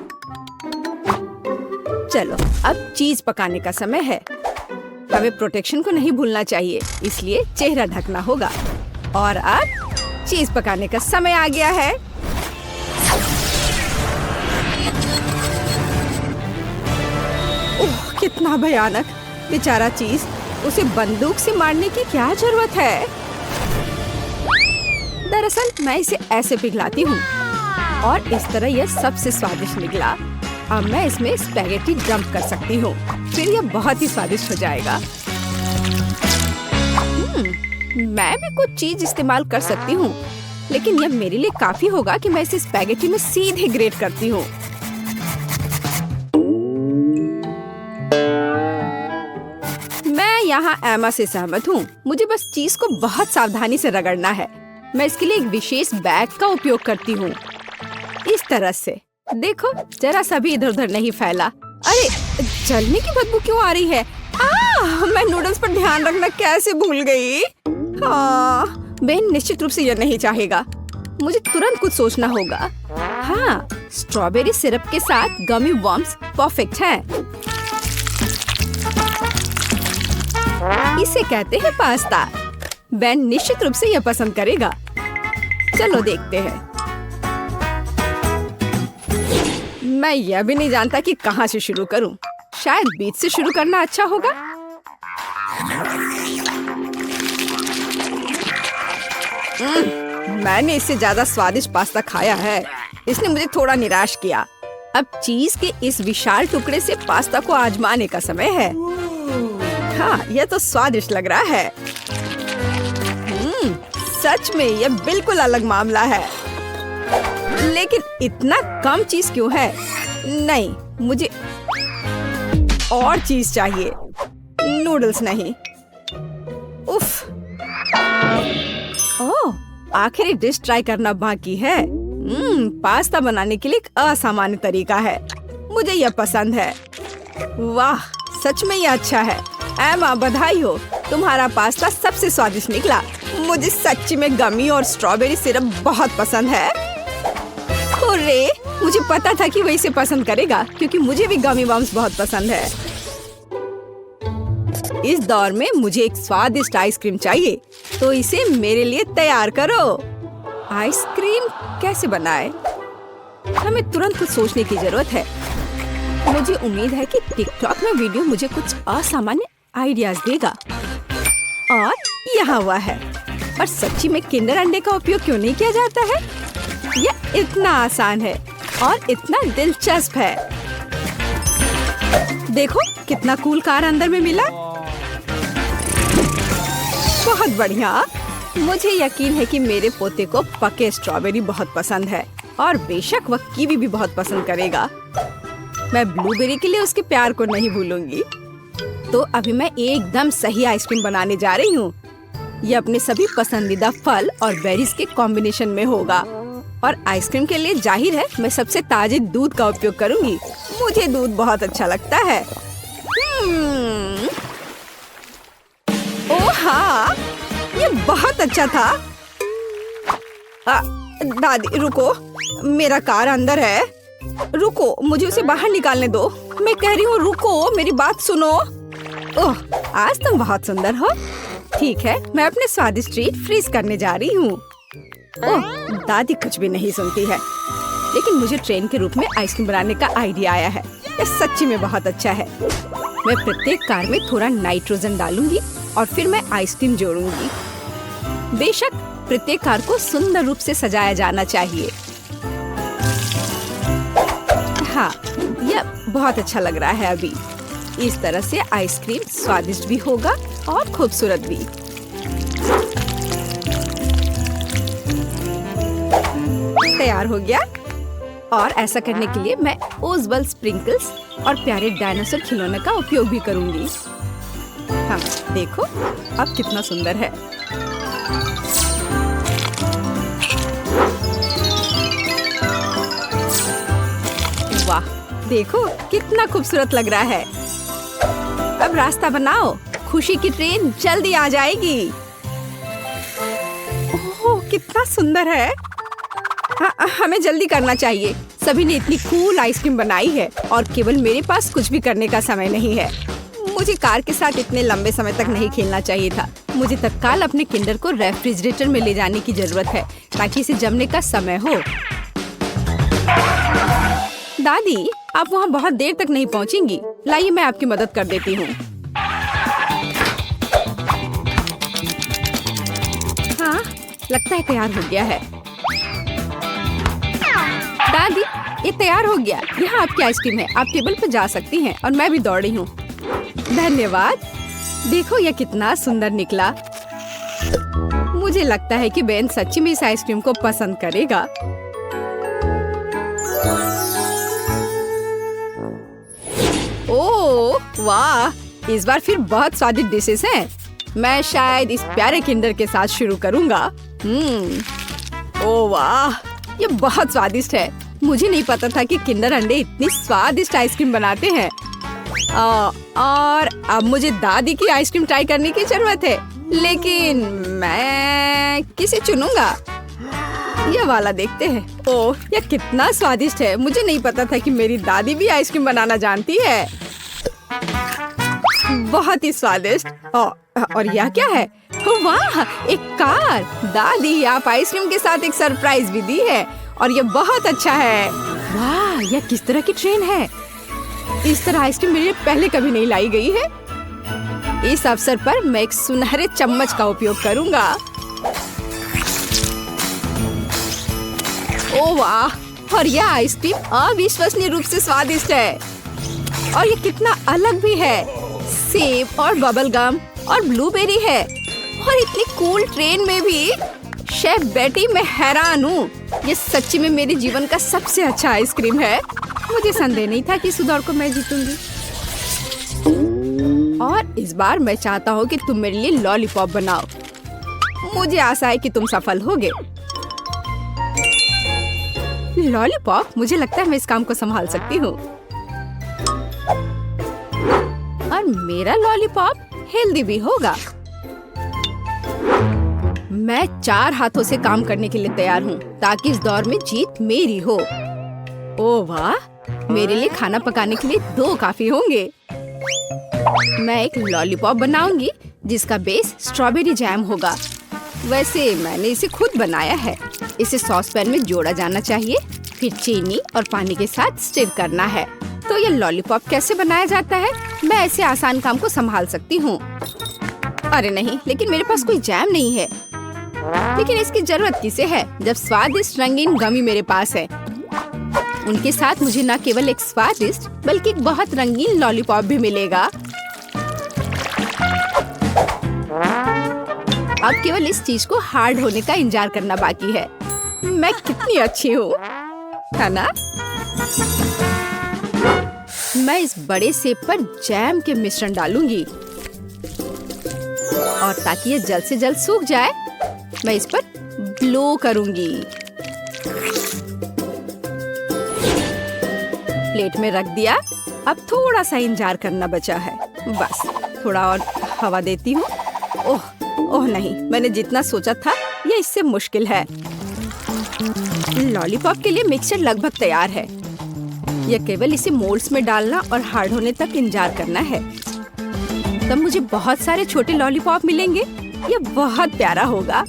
चलो अब चीज पकाने का समय है। हमें प्रोटेक्शन को नहीं भूलना चाहिए, इसलिए चेहरा ढकना होगा। और अब चीज पकाने का समय आ गया है। ओह कितना भयानक, बेचारा चीज। उसे बंदूक से मारने की क्या जरूरत है? दरअसल मैं इसे ऐसे पिघलाती हूँ और इस तरह यह सबसे स्वादिष्ट निकला। अब मैं इसमें स्पैगेटी डंप कर सकती हूँ, फिर यह बहुत ही स्वादिष्ट हो जाएगा। मैं भी कुछ चीज इस्तेमाल कर सकती हूँ, लेकिन यह मेरे लिए काफी होगा कि मैं इसे स्पैगेटी में सीधे ग्रेट करती हूँ। मैं यहाँ एमा से सहमत हूँ। मुझे बस चीज को बहुत सावधानी से रगड़ना है। मैं इसके लिए एक विशेष बैग का उपयोग करती हूँ, इस तरह से। देखो, जरा सा भी इधर उधर नहीं फैला। अरे, जलने की बदबू क्यों आ रही है? मैं नूडल्स पर ध्यान रखना कैसे भूल गई। हाँ, बहन निश्चित रूप से यह नहीं चाहेगा। मुझे तुरंत कुछ सोचना होगा। हाँ, स्ट्रॉबेरी सिरप के साथ गमी वर्म्स परफेक्ट है। इसे कहते हैं पास्ता। बेन निश्चित रूप से यह पसंद करेगा। चलो देखते हैं। मैं यह भी नहीं जानता कि कहाँ से शुरू करूं। शायद बीच से शुरू करना अच्छा होगा। मैंने इससे ज्यादा स्वादिष्ट पास्ता खाया है। इसने मुझे थोड़ा निराश किया। अब चीज के इस विशाल टुकड़े से पास्ता को आजमाने का समय है। हाँ, यह तो स्वादिष्ट लग रहा है। सच में यह बिल्कुल अलग मामला है। लेकिन इतना कम चीज क्यों है? नहीं, मुझे और चीज चाहिए, नूडल्स नहीं। उफ। ओह, आखिरी डिश ट्राई करना बाकी है। पास्ता बनाने के लिए एक असामान्य तरीका है। मुझे यह पसंद है। वाह, सच में यह अच्छा है। एमा, बधाई हो, तुम्हारा पास्ता सबसे स्वादिष्ट निकला। मुझे सच्ची में गमी और स्ट्रॉबेरी सिरप बहुत पसंद है। हुर्रे, मुझे पता था कि वो इसे पसंद करेगा, क्योंकि मुझे भी गमी बम्स बहुत पसंद है। इस दौर में मुझे एक स्वादिष्ट आइसक्रीम चाहिए, तो इसे मेरे लिए तैयार करो। आइसक्रीम कैसे बनाए? हमें तुरंत कुछ सोचने की जरूरत है। मुझे उम्मीद है कि टिकटॉक में वीडियो मुझे कुछ असामान्य आइडियाज देगा। और यहाँ हुआ है। और सच्ची में किंडर अंडे का उपयोग क्यों नहीं किया जाता है? यह इतना आसान है और इतना दिलचस्प है। देखो कितना कूल कार अंदर में मिला। बहुत बढ़िया। मुझे यकीन है कि मेरे पोते को पके स्ट्रॉबेरी बहुत पसंद है। और बेशक वह कीवी भी बहुत पसंद करेगा। मैं ब्लूबेरी के लिए उसके प्यार को नहीं भूलूंगी। तो अभी मैं एकदम सही आइसक्रीम बनाने जा रही हूँ। ये अपने सभी पसंदीदा फल और बेरीज के कॉम्बिनेशन में होगा। और आइसक्रीम के लिए जाहिर है मैं सबसे ताजे दूध का उपयोग करूंगी। मुझे दूध बहुत अच्छा लगता है। ओह हाँ, ये बहुत अच्छा था। दादी रुको, मेरा कार अंदर है। रुको, मुझे उसे बाहर निकालने दो। मैं कह रही हूँ रुको, मेरी बात सुनो। ओह, आज तुम बहुत सुंदर हो। ठीक है, मैं अपने स्वादिष्ट ट्रीट फ्रीज करने जा रही हूँ। ओह, दादी कुछ भी नहीं सुनती है। लेकिन मुझे ट्रेन के रूप में आइसक्रीम बनाने का आइडिया आया है। यह सच्ची में बहुत अच्छा है। मैं प्रत्येक कार में थोड़ा नाइट्रोजन डालूंगी और फिर मैं आइसक्रीम जोड़ूंगी। बेशक प्रत्येक कार को सुंदर रूप से सजाया जाना चाहिए। हाँ, यह बहुत अच्छा लग रहा है। अभी इस तरह से आइसक्रीम स्वादिष्ट भी होगा और खूबसूरत भी। तैयार हो गया। और ऐसा करने के लिए मैं ओजबल स्प्रिंकल्स और प्यारे डायनासोर खिलौने का उपयोग भी करूंगी। हाँ, देखो अब कितना सुंदर है। वाह, देखो कितना खूबसूरत लग रहा है। अब रास्ता बनाओ, खुशी की ट्रेन जल्दी आ जाएगी। ओह, कितना सुंदर है। हमें जल्दी करना चाहिए। सभी ने इतनी कूल आइसक्रीम बनाई है और केवल मेरे पास कुछ भी करने का समय नहीं है। मुझे कार के साथ इतने लंबे समय तक नहीं खेलना चाहिए था। मुझे तत्काल अपने किंडर को रेफ्रिजरेटर में ले जाने की जरूरत है ताकि इसे जमने का समय हो। दादी, आप वहाँ बहुत देर तक नहीं पहुँचेंगी। लाइए मैं आपकी मदद कर देती हूँ। हाँ, लगता है तैयार हो गया है। दादी, ये तैयार हो गया। यहाँ आपकी आइसक्रीम है। आप टेबल पर जा सकती हैं और मैं भी दौड़ रही हूँ। धन्यवाद। देखो यह कितना सुंदर निकला। मुझे लगता है कि बेन सच्ची में इस आइसक्रीम को पसंद करेगा। ओह वाह, इस बार फिर बहुत स्वादिष्ट डिशेस हैं। मैं शायद इस प्यारे किंडर के साथ शुरू करूँगा। ओह वाह, ये बहुत स्वादिष्ट है। मुझे नहीं पता था कि किंडर अंडे इतनी स्वादिष्ट आइसक्रीम बनाते हैं। और अब मुझे दादी की आइसक्रीम ट्राई करने की जरूरत है। लेकिन मैं किसे चुनूंगा? यह वाला देखते हैं। ओह, यह कितना स्वादिष्ट है। मुझे नहीं पता था कि मेरी दादी भी आइसक्रीम बनाना जानती है। बहुत ही स्वादिष्ट। और यह क्या है? वाह, एक कार। दादी, आप आइसक्रीम के साथ एक सरप्राइज भी दी है और यह बहुत अच्छा है। वाह, यह किस तरह की ट्रेन है? इस तरह आइसक्रीम मेरे लिए पहले कभी नहीं लाई गई है। इस अवसर पर मैं एक सुनहरे चम्मच का उपयोग करूंगा। ओह वाह, और यह आइसक्रीम अविश्वसनीय रूप से स्वादिष्ट है। और यह कितना अलग भी है। सेब और बबल गम और ब्लूबेरी है। और इतनी कूल ट्रेन में भी। शेफ बेटी, मैं हैरान हूँ। ये सच्ची में मेरे जीवन का सबसे अच्छा आइसक्रीम है। मुझे संदेह नहीं था कि इस दौड़ को मैं जीतूंगी। और इस बार मैं चाहता हूँ कि तुम मेरे लिए लॉलीपॉप बनाओ। मुझे आशा है कि तुम सफल होगे। लॉलीपॉप, मुझे लगता है मैं इस काम को संभाल सकती हूँ। और मेरा लॉलीपॉप हेल्दी भी होगा। मैं 4 हाथों से काम करने के लिए तैयार हूँ ताकि इस दौर में जीत मेरी हो। ओह वाह, मेरे लिए खाना पकाने के लिए 2 काफी होंगे। मैं एक लॉलीपॉप बनाऊंगी जिसका बेस स्ट्रॉबेरी जैम होगा। वैसे मैंने इसे खुद बनाया है। इसे सॉस पैन में जोड़ा जाना चाहिए, फिर चीनी और पानी के साथ स्टिर करना है। तो ये लॉलीपॉप कैसे बनाया जाता है? मैं ऐसे आसान काम को संभाल सकती हूँ। अरे नहीं, लेकिन मेरे पास कोई जैम नहीं है। लेकिन इसकी जरूरत किसे है जब स्वादिष्ट रंगीन गमी मेरे पास है। उनके साथ मुझे न केवल एक स्वादिष्ट बल्कि एक बहुत रंगीन लॉलीपॉप भी मिलेगा। अब केवल इस चीज को हार्ड होने का इंतजार करना बाकी है। मैं कितनी अच्छी हूँ। है ना? मैं इस बड़े सेब पर जैम के मिश्रण डालूंगी और ताकि ये जल्द से जल्द सूख जाए मैं इस पर ब्लो करूंगी। प्लेट में रख दिया। अब थोड़ा सा इंतजार करना बचा है। बस थोड़ा और हवा देती हूँ। ओह नहीं, मैंने जितना सोचा था ये इससे मुश्किल है। लॉलीपॉप के लिए मिक्सचर लगभग तैयार है। यह केवल इसे मोल्ड्स में डालना और हार्ड होने तक इंतजार करना है। तब मुझे बहुत सारे छोटे लॉलीपॉप मिलेंगे। ये बहुत प्यारा होगा।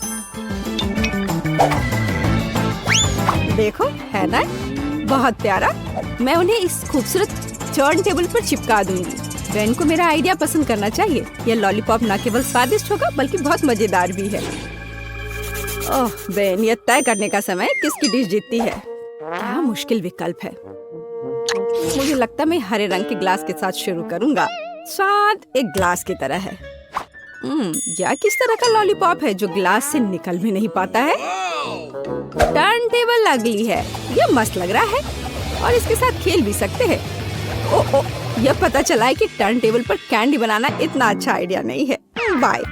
देखो, है ना? बहुत प्यारा। मैं उन्हें इस खूबसूरत टर्न टेबल पर चिपका दूंगी। बेन को मेरा आइडिया पसंद करना चाहिए। यह लॉलीपॉप न केवल स्वादिष्ट होगा बल्कि बहुत मजेदार भी है। ओह बेन, यह तय करने का समय किसकी डिश जीतती है। क्या मुश्किल विकल्प है। मुझे लगता है मैं हरे रंग के ग्लास के साथ शुरू करूंगा। स्वाद एक ग्लास की तरह है। यह किस तरह का लॉलीपॉप है जो ग्लास से निकल भी नहीं पाता है। टर्न टेबल अगली है। यह मस्त लग रहा है और इसके साथ खेल भी सकते हैं। ओह, यह पता चला है कि टर्न टेबल पर कैंडी बनाना इतना अच्छा आइडिया नहीं है। बाय।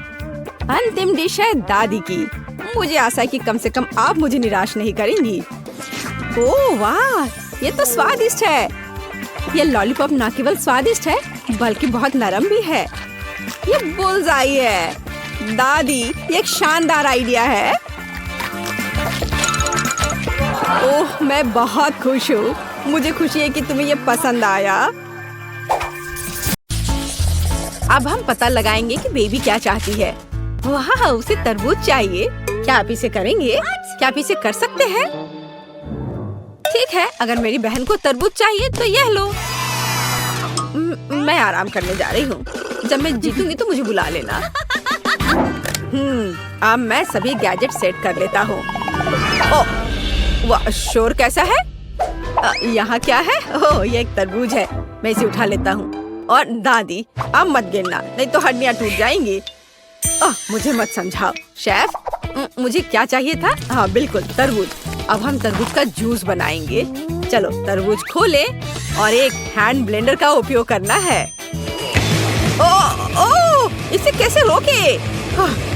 अंतिम डिश है दादी की। मुझे आशा है कि कम से कम आप मुझे निराश नहीं करेंगी। ओह वाह, ये तो स्वादिष्ट है। यह लॉलीपॉप न केवल स्वादिष्ट है बल्कि बहुत नरम भी है। ये बुल्सआई है। दादी, ये एक शानदार आइडिया है। ओह, मैं बहुत खुश हूँ। मुझे खुशी है कि तुम्हें ये पसंद आया। अब हम पता लगाएंगे कि बेबी क्या चाहती है। वाह, उसे तरबूज चाहिए। क्या आप इसे करेंगे? क्या आप इसे कर सकते हैं? ठीक है, अगर मेरी बहन को तरबूज चाहिए तो यह लो। मैं आराम करने जा रही हूँ। जब मैं जीतूंगी तो मुझे बुला लेना। अब मैं सभी गैजेट सेट कर लेता हूँ। ओह, वाह, शोर कैसा है? यहाँ क्या है? ओह, ये एक तरबूज है। मैं इसे उठा लेता हूँ। और दादी, अब मत गिरना, नहीं तो हड्डियाँ टूट जाएंगी। मुझे मत समझाओ। शेफ, मुझे क्या चाहिए था? हाँ बिल्कुल, तरबूज। अब हम तरबूज का जूस बनाएंगे। चलो तरबूज खोले और एक हैंड ब्लेंडर का उपयोग करना है। ओह, इसे कैसे रोके?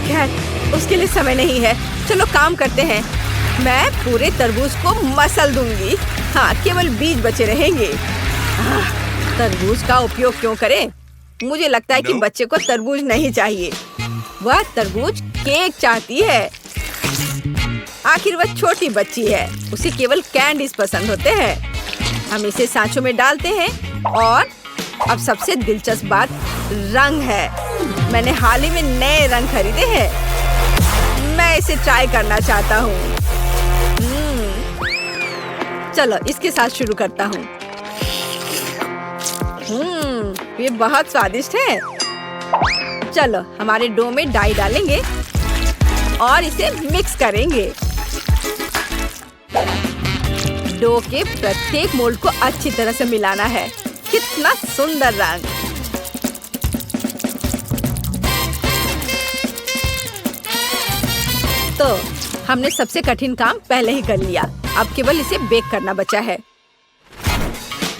खैर, उसके लिए समय नहीं है। चलो काम करते हैं। मैं पूरे तरबूज को मसल दूंगी। हाँ, केवल बीज बचे रहेंगे। तरबूज का उपयोग क्यों करें? मुझे लगता है कि बच्चे को तरबूज नहीं चाहिए। वह तरबूज केक चाहती है। आखिर वह छोटी बच्ची है। उसे केवल कैंडीज पसंद होते हैं। हम इसे सांचों में डालते हैं और अब सबसे दिलचस्प बात रंग है। मैंने हाल ही में नए रंग खरीदे हैं। मैं इसे ट्राई करना चाहता हूँ। चलो इसके साथ शुरू करता हूँ। ये बहुत स्वादिष्ट है। चलो हमारे डो में डाई डालेंगे और इसे मिक्स करेंगे। डो के प्रत्येक मोल्ड को अच्छी तरह से मिलाना है। कितना सुंदर रंग। तो हमने सबसे कठिन काम पहले ही कर लिया। अब केवल इसे बेक करना बचा है।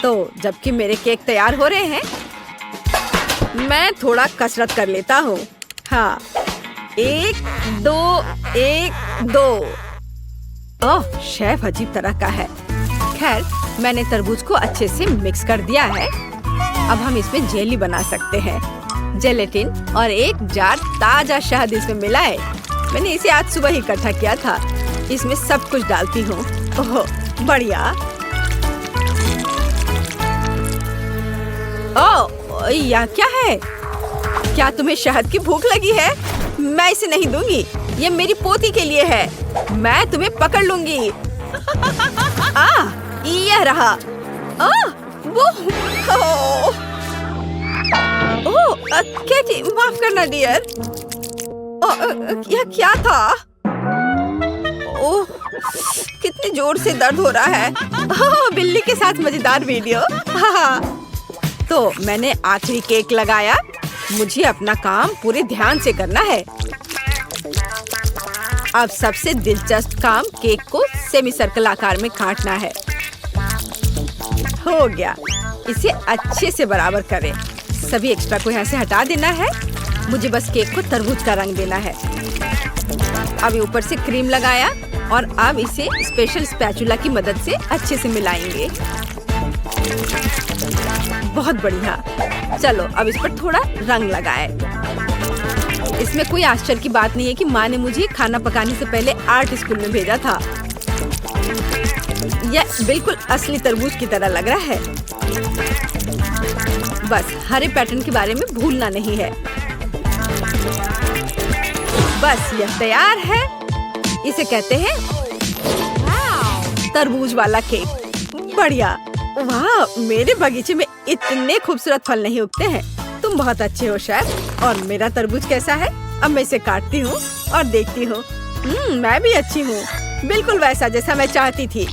तो जबकि मेरे केक तैयार हो रहे हैं, मैं थोड़ा कसरत कर लेता हूँ। हाँ, 1 2 1 2। ओह, शेफ अजीब तरह का है। खैर, मैंने तरबूज को अच्छे से मिक्स कर दिया है। अब हम इसमें जेली बना सकते हैं। जेलेटिन और एक जार ताजा शहद इसमें मिलाए। मैंने इसे आज सुबह ही इकट्ठा किया था। इसमें सब कुछ डालती हूँ। ओह, बढ़िया। ओह, यह क्या है? क्या तुम्हें शहद की भूख लगी है? मैं इसे नहीं दूंगी। ये मेरी पोती के लिए है। मैं तुम्हें पकड़ लूंगी। यह रहा। केटी, माफ करना डियर। यह क्या था? ओह, कितने जोर से दर्द हो रहा है। बिल्ली के साथ मजेदार वीडियो। तो मैंने आखिरी केक लगाया। मुझे अपना काम पूरे ध्यान से करना है। अब सबसे दिलचस्प काम केक को सेमी सर्कल आकार में काटना है। हो गया। इसे अच्छे से बराबर करें। सभी एक्स्ट्रा को यहाँ से हटा देना है। मुझे बस केक को तरबूज का रंग देना है। अब ऊपर से क्रीम लगाया और अब इसे स्पेशल स्पैचुला की मदद से अच्छे से मिलाएंगे। बहुत बढ़िया। चलो अब इस पर थोड़ा रंग लगाए। इसमें कोई आश्चर्य की बात नहीं है कि माँ ने मुझे खाना पकाने से पहले आर्ट स्कूल में भेजा था। यह बिल्कुल असली तरबूज की तरह लग रहा है। बस हरे पैटर्न के बारे में भूलना नहीं है। बस यह तैयार है। इसे कहते हैं तरबूज वाला केक। बढ़िया। वाह, मेरे बगीचे में इतने खूबसूरत फल नहीं उगते हैं। तुम बहुत अच्छे हो शेफ। और मेरा तरबूज कैसा है? अब मैं इसे काटती हूँ और देखती हूँ। मैं भी अच्छी हूँ, बिल्कुल वैसा जैसा मैं चाहती थी।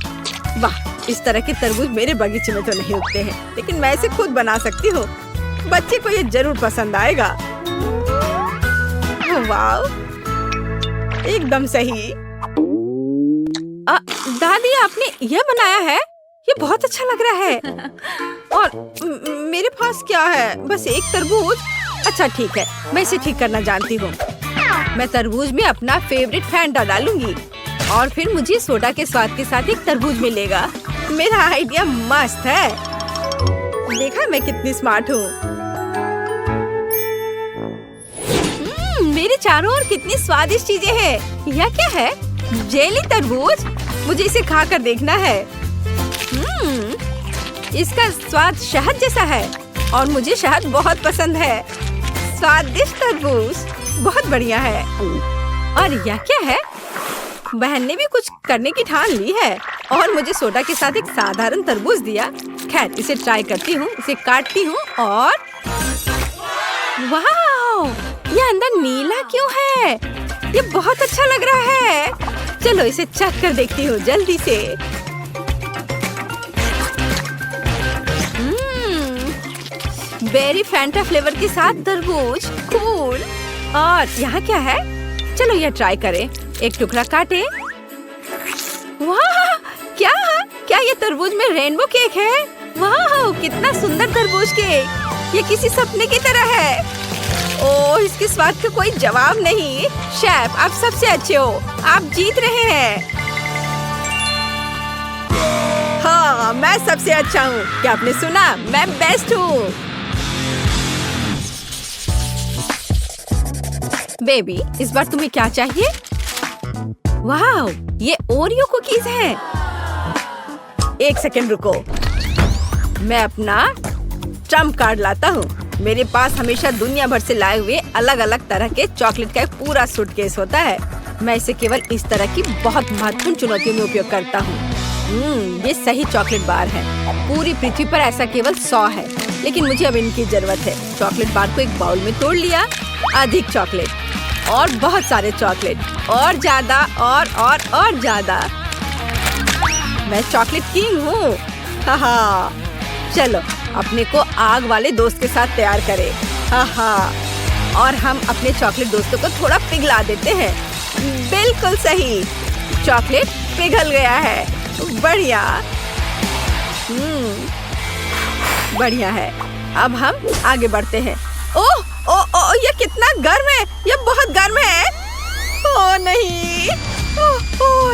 वाह, इस तरह के तरबूज मेरे बगीचे में तो नहीं उगते हैं, लेकिन मैं इसे खुद बना सकती हूँ। बच्चे को ये जरूर पसंद आएगा। वाह, एकदम सही। दादी, आपने यह बनाया है? ये बहुत अच्छा लग रहा है। और मेरे पास क्या है? बस एक तरबूज। अच्छा ठीक है, मैं इसे ठीक करना जानती हूँ। मैं तरबूज में अपना फेवरेट फैंटा डालूंगी और फिर मुझे सोडा के स्वाद के साथ एक तरबूज मिलेगा। मेरा आइडिया मस्त है। देखा मैं कितनी स्मार्ट हूँ। मेरे चारों ओर कितनी स्वादिष्ट चीजें हैं। यह क्या है? जेली तरबूज। मुझे इसे खाकर देखना है। इसका स्वाद शहद जैसा है और मुझे शहद बहुत पसंद है। स्वादिष्ट तरबूज, बहुत बढ़िया है। और यह क्या है? बहन ने भी कुछ करने की ठान ली है और मुझे सोडा के साथ एक साधारण तरबूज दिया। खैर, इसे ट्राई करती हूँ। इसे काटती हूँ और वाह, ये अंदर नीला क्यों है? ये बहुत अच्छा लग रहा है। चलो इसे चख कर देखती हूँ जल्दी से। बेरी फैंटा फ्लेवर के साथ तरबूज, कूल। और यहाँ क्या है? चलो यह ट्राई करें। एक टुकड़ा काटे। वाह, क्या ये तरबूज में रेनबो केक है? वाह, कितना सुंदर तरबूज केक। ये किसी सपने की तरह है। ओह, इसके स्वाद का कोई जवाब नहीं। शेफ, आप सबसे अच्छे हो। आप जीत रहे हैं। हाँ, मैं सबसे अच्छा हूँ। क्या आपने सुना? मैं बेस्ट हूँ। बेबी, इस बार तुम्हें क्या चाहिए? वाह, ये ओरियो कुकीज हैं। एक सेकंड रुको, मैं अपना ट्रम्प कार्ड लाता हूँ। मेरे पास हमेशा दुनिया भर से लाए हुए अलग अलग तरह के चॉकलेट का एक पूरा सूटकेस होता है। मैं इसे केवल इस तरह की बहुत महत्वपूर्ण चुनौतियों में उपयोग करता हूँ। ये सही चॉकलेट बार है। पूरी पृथ्वी पर ऐसा केवल 100 है, लेकिन मुझे अब इनकी जरूरत है। चॉकलेट बार को एक बाउल में तोड़ लिया। अधिक चॉकलेट और बहुत सारे चॉकलेट और ज्यादा और ज्यादा। मैं चॉकलेट किंग हूँ। हाँ, चलो अपने को आग वाले दोस्त के साथ तैयार करें। हाँ, और हम अपने चॉकलेट दोस्तों को थोड़ा पिघला देते हैं। बिल्कुल सही, चॉकलेट पिघल गया है। बढ़िया। बढ़िया है। अब हम आगे बढ़ते हैं। ओह, ये कितना गर्म है। ये बहुत गर्म है। ओह नहीं।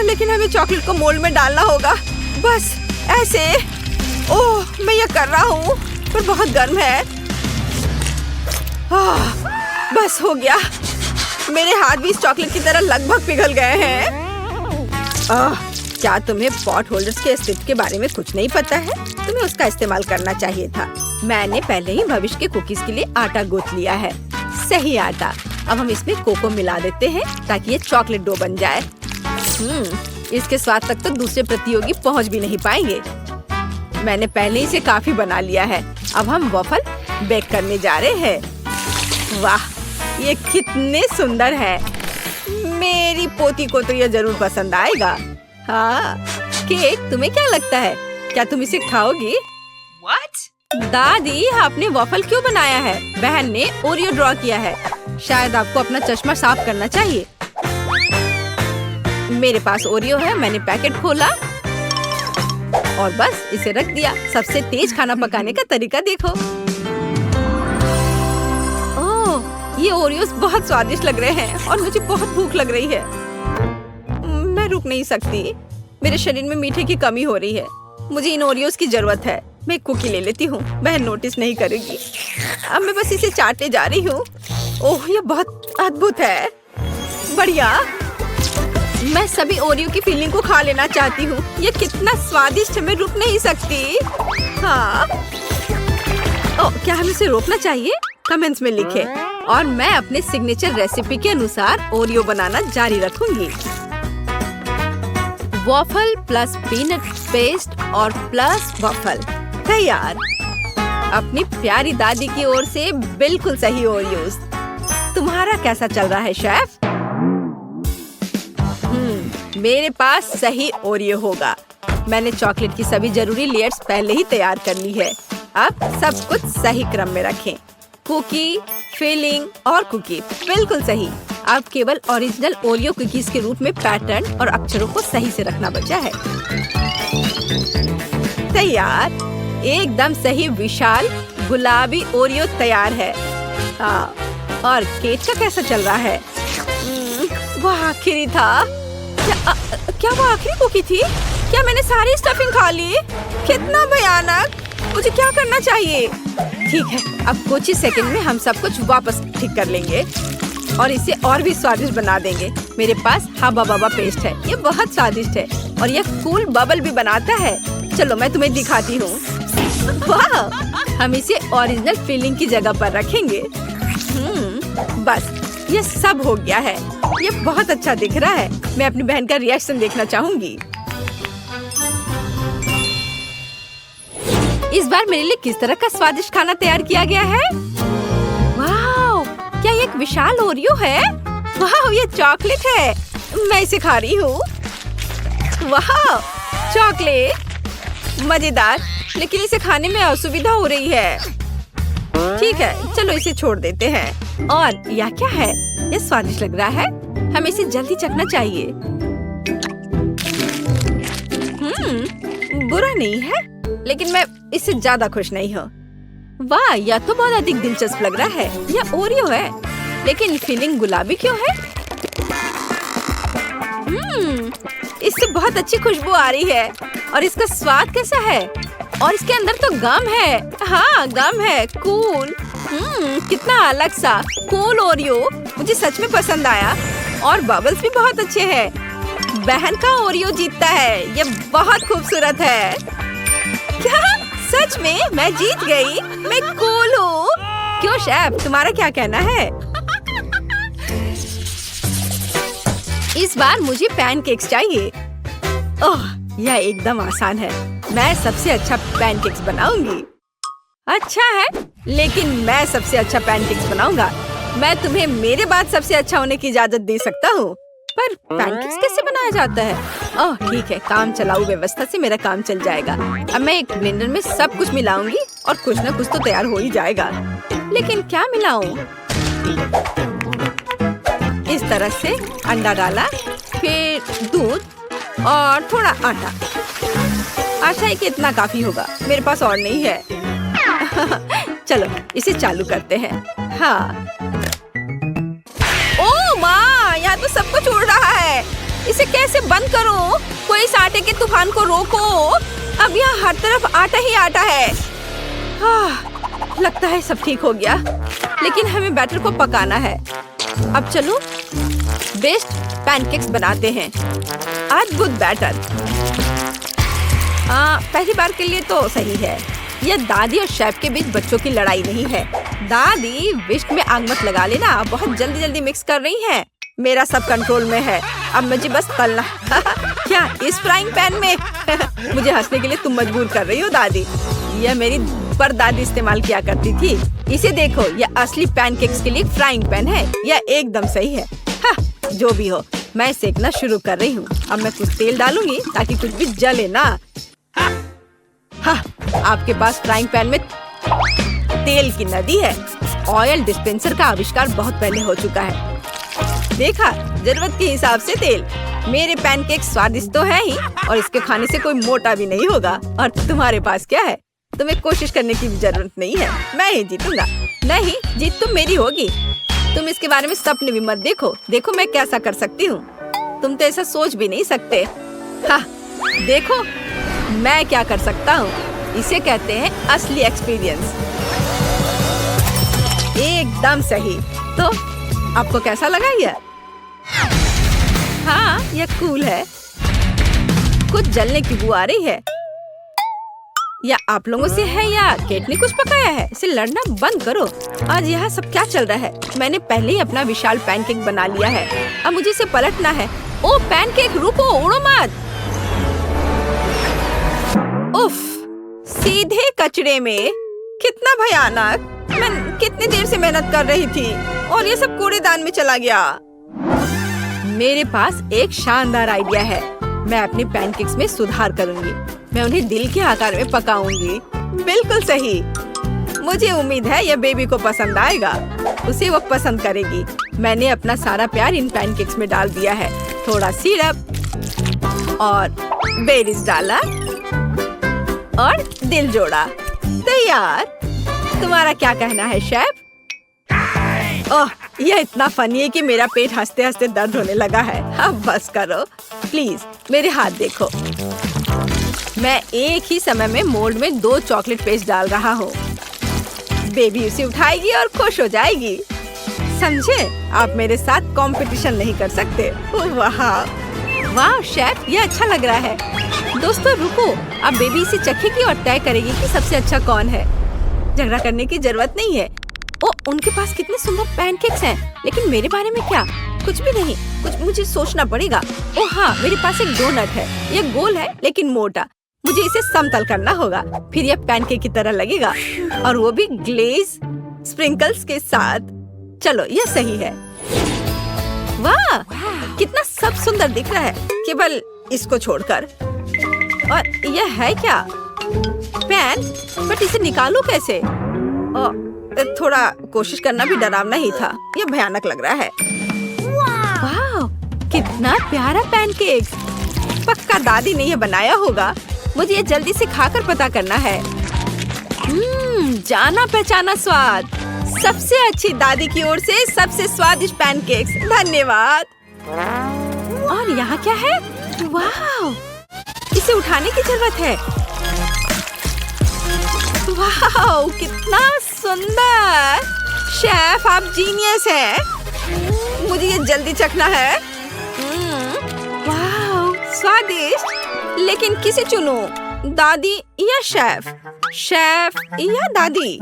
लेकिन हमें चॉकलेट को मोल्ड में डालना होगा। बस ऐसे। ओह, मैं ये कर रहा हूँ, पर बहुत गर्म है। बस हो गया। मेरे हाथ भी इस चॉकलेट की तरह लगभग पिघल गए हैं। क्या तुम्हें पॉट होल्डर्स के अस्तित्व के बारे में कुछ नहीं पता है? तुम्हें उसका इस्तेमाल करना चाहिए था। मैंने पहले ही भविष्य के कुकीज के लिए आटा गूंथ लिया है। सही आटा। अब हम इसमें कोको मिला देते हैं ताकि ये चॉकलेट डो बन जाए। इसके स्वाद तक तो दूसरे प्रतियोगी पहुंच भी नहीं पाएंगे। मैंने पहले ही इसे काफी बना लिया है। अब हम वॉफल बेक करने जा रहे हैं। वाह, ये कितने सुंदर है। मेरी पोती को तो ये जरूर पसंद आएगा। हाँ, केक, तुम्हें क्या लगता है? क्या तुम इसे खाओगी? What? दादी, आपने वॉफल क्यों बनाया है? बहन ने ओरियो ड्रॉ किया है। शायद आपको अपना चश्मा साफ करना चाहिए। मेरे पास ओरियो है। मैंने पैकेट खोला। और बस इसे रख दिया। सबसे तेज खाना पकाने का तरीका देखो। ओह, ये ओरियोस बहुत स्वादिष्ट लग रहे हैं और मुझे बहुत भूख लग रही है। मैं रुक नहीं सकती। मेरे शरीर में मीठे की कमी हो रही है। मुझे इन ओरियोस की जरूरत है। मैं एक कुकी ले लेती हूँ, बहन नोटिस नहीं करेगी। अब मैं बस इसे चाटने जा रही हूँ। ओह, ये बहुत अद्भुत है। बढ़िया। मैं सभी ओरियो की फीलिंग को खा लेना चाहती हूँ। ये कितना स्वादिष्ट है, मैं रुक नहीं सकती। हाँ। ओह, क्या हमें इसे रोकना चाहिए? कमेंट्स में लिखें। और मैं अपने सिग्नेचर रेसिपी के अनुसार ओरियो बनाना जारी रखूंगी। वॉफल प्लस पीनट पेस्ट और प्लस वॉफल तैयार। अपनी प्यारी दादी की ओर से बिल्कुल सही ओरियोस। तुम्हारा कैसा चल रहा है शेफ? मेरे पास सही ओरियो होगा। मैंने चॉकलेट की सभी जरूरी लेयर्स पहले ही तैयार कर ली है। अब सब कुछ सही क्रम में रखें। कुकी, फिलिंग और कुकी बिल्कुल सही। अब केवल ओरिजिनल ओरियो कुकीज के रूप में पैटर्न और अक्षरों को सही से रखना बचा है। तैयार। एकदम सही विशाल गुलाबी ओरियो तैयार है। हाँ, और केक का कैसा चल रहा है? वो आखिरी था। क्या वो आखिरी कुकी थी? क्या मैंने सारी स्टफिंग खा ली? कितना भयानक। मुझे क्या करना चाहिए? ठीक है, अब कुछ ही सेकंड में हम सब कुछ वापस ठीक कर लेंगे और इसे और भी स्वादिष्ट बना देंगे। मेरे पास हब्बा बब्बा पेस्ट है। ये बहुत स्वादिष्ट है और ये कूल बबल भी बनाता है। चलो मैं तुम्हें दिखाती हूँ। वाह, हम इसे ओरिजिनल फिलिंग की जगह पर रखेंगे। बस ये सब हो गया है। ये बहुत अच्छा दिख रहा है। मैं अपनी बहन का रिएक्शन देखना चाहूंगी। इस बार मेरे लिए किस तरह का स्वादिष्ट खाना तैयार किया गया है? वाह, क्या ये एक विशाल ओरियो है? वाह, ये चॉकलेट है। मैं इसे खा रही हूँ। वाह, चॉकलेट मजेदार, लेकिन इसे खाने में असुविधा हो रही है। ठीक है, चलो इसे छोड़ देते हैं। और यह क्या है? ये स्वादिष्ट लग रहा है। हमें इसे जल्दी चखना चाहिए। बुरा नहीं है, लेकिन मैं इससे ज्यादा खुश नहीं हूँ। वाह, यह तो बहुत अधिक दिलचस्प लग रहा है। यह ओरियो है, लेकिन फीलिंग गुलाबी क्यों है? इससे बहुत अच्छी खुशबू आ रही है। और इसका स्वाद कैसा है? और इसके अंदर तो गम है। हाँ, गम है। कूल। कितना अलग सा कूल ओरियो। मुझे सच में पसंद आया। और बबल्स भी बहुत अच्छे हैं। बहन का ओरियो जीतता है। ये बहुत खूबसूरत है। क्या सच में मैं जीत गई? मैं कूल हूँ। क्यों शेफ, तुम्हारा क्या कहना है? इस बार मुझे पैनकेक्स चाहिए। ओह, यह एकदम आसान है। मैं सबसे अच्छा पैनकेक्स बनाऊंगी। अच्छा है, लेकिन मैं सबसे अच्छा पैनकेक्स बनाऊंगा। मैं तुम्हें मेरे बाद सबसे अच्छा होने की इजाजत दे सकता हूँ, पर पैनकेक्स कैसे बनाया जाता है? ओह ठीक है, काम चलाऊ व्यवस्था से मेरा काम चल जाएगा। अब मैं एक ब्लेंडर में सब कुछ मिलाऊंगी और कुछ न कुछ तो तैयार हो ही जाएगा। लेकिन क्या मिलाऊं? इस तरह से अंडा डाला, फिर दूध और थोड़ा आटा। आशा है कि इतना काफी होगा। मेरे पास और नहीं है। चलो इसे चालू करते हैं। हाँ। ओह माँ, यहाँ तो सब कुछ उड़ रहा है। इसे कैसे बंद करूं? कोई इस आटे के तूफान को रोको। अब यहाँ हर तरफ आटा ही आटा है। लगता है सब ठीक हो गया, लेकिन हमें बैटर को पकाना है। अब चलो बेस्ट पैनकेक्स बनाते हैं। अद्भुत बैटर। पहली बार के लिए तो सही है। यह दादी और शेफ के बीच बच्चों की लड़ाई नहीं है। दादी विस्क में आग मत लगा लेना, आप बहुत जल्दी जल्दी मिक्स कर रही हैं। मेरा सब कंट्रोल में है, अब मुझे बस तलना। क्या इस फ्राइंग पैन में? मुझे हंसने के लिए तुम मजबूर कर रही हो दादी। यह मेरी परदादी इस्तेमाल किया करती थी। इसे देखो, यह असली पैनकेक्स के लिए फ्राइंग पैन है। यह एकदम सही है। जो भी हो, मैं सेकना शुरू कर रही हूँ। अब मैं कुछ तेल डालूंगी ताकि कुछ भी जले ना। आपके पास फ्राइंग पैन में तेल की नदी है। ऑयल डिस्पेंसर का आविष्कार बहुत पहले हो चुका है। देखा, जरूरत के हिसाब से तेल। मेरे पैनकेक स्वादिष्ट तो है ही और इसके खाने से कोई मोटा भी नहीं होगा। और तुम्हारे पास क्या है? तुम्हें कोशिश करने की भी जरूरत नहीं है। मैं ही जीतूंगा। नहीं, जीत तुम मेरी होगी। तुम इसके बारे में सपने भी मत देखो। देखो मैं कैसा कर सकती हूँ। तुम तो ऐसा सोच भी नहीं सकते। हाँ, देखो मैं क्या कर सकता हूँ। इसे कहते हैं असली एक्सपीरियंस। एकदम सही। तो आपको कैसा लगा यह? हाँ, यह कूल है। कुछ जलने की बू आ रही है। या आप लोगों से है या केट ने कुछ पकाया है? इसे लड़ना बंद करो। आज यहाँ सब क्या चल रहा है? मैंने पहले ही अपना विशाल पैनकेक बना लिया है। अब मुझे इसे पलटना है। ओ पैनकेक, रुको, उड़ो मत। उफ, सीधे कचरे में। कितना भयानक। मैं कितनी देर से मेहनत कर रही थी और ये सब कूड़ेदान में चला गया। मेरे पास एक शानदार आइडिया है। मैं अपने पैनकेक्स में सुधार करूंगी। मैं उन्हें दिल के आकार में पकाऊंगी। बिल्कुल सही। मुझे उम्मीद है यह बेबी को पसंद आएगा। उसे वो पसंद करेगी। मैंने अपना सारा प्यार इन पैनकेक्स में डाल दिया है। थोड़ा सिरप और बेरीज डाला और दिल जोड़ा। तैयार। तुम्हारा क्या कहना है शेफ? ओह, यह इतना फनी है कि मेरा पेट हंसते हंसते दर्द होने लगा है। अब बस करो प्लीज, मेरे हाथ देखो। मैं एक ही समय में मोल्ड में 2 चॉकलेट पेस्ट डाल रहा हूँ। बेबी उसे उठाएगी और खुश हो जाएगी। समझे? आप मेरे साथ कंपटीशन नहीं कर सकते। वाह वाह शेफ, ये अच्छा लग रहा है। दोस्तों रुको, अब बेबी इसे चखेगी और तय करेगी कि सबसे अच्छा कौन है। झगड़ा करने की जरूरत नहीं है। ओ, उनके पास कितने सुंदर पैनकेक्स हैं, लेकिन मेरे बारे में क्या? कुछ भी नहीं। कुछ मुझे सोचना पड़ेगा। ओ हाँ, मेरे पास एक डोनट है। यह गोल है लेकिन मोटा। मुझे इसे समतल करना होगा। फिर यह पैनकेक की तरह लगेगा और वो भी ग्लेज स्प्रिंकल्स के साथ। चलो, यह सही है। वाह, कितना सब सुंदर दिख रहा है, केवल इसको छोड़कर। और यह है क्या? पैन, बट इसे निकालूं कैसे? थोड़ा कोशिश करना भी डरावना ही था। यह भयानक लग रहा है। वाह, कितना प्यारा पैनकेक। पक्का दादी ने यह बनाया होगा। मुझे ये जल्दी से खाकर पता करना है। जाना पहचाना स्वाद। सबसे अच्छी दादी की ओर से सबसे स्वादिष्ट पैनकेक्स। धन्यवाद। और यहाँ क्या है? वाह, इसे उठाने की जरूरत है। वाह, कितना सुंदर। शेफ, आप जीनियस हैं। मुझे ये जल्दी चखना है। वाह, स्वादिष्ट। लेकिन किसे चुनूं? दादी या शेफ? शेफ या दादी?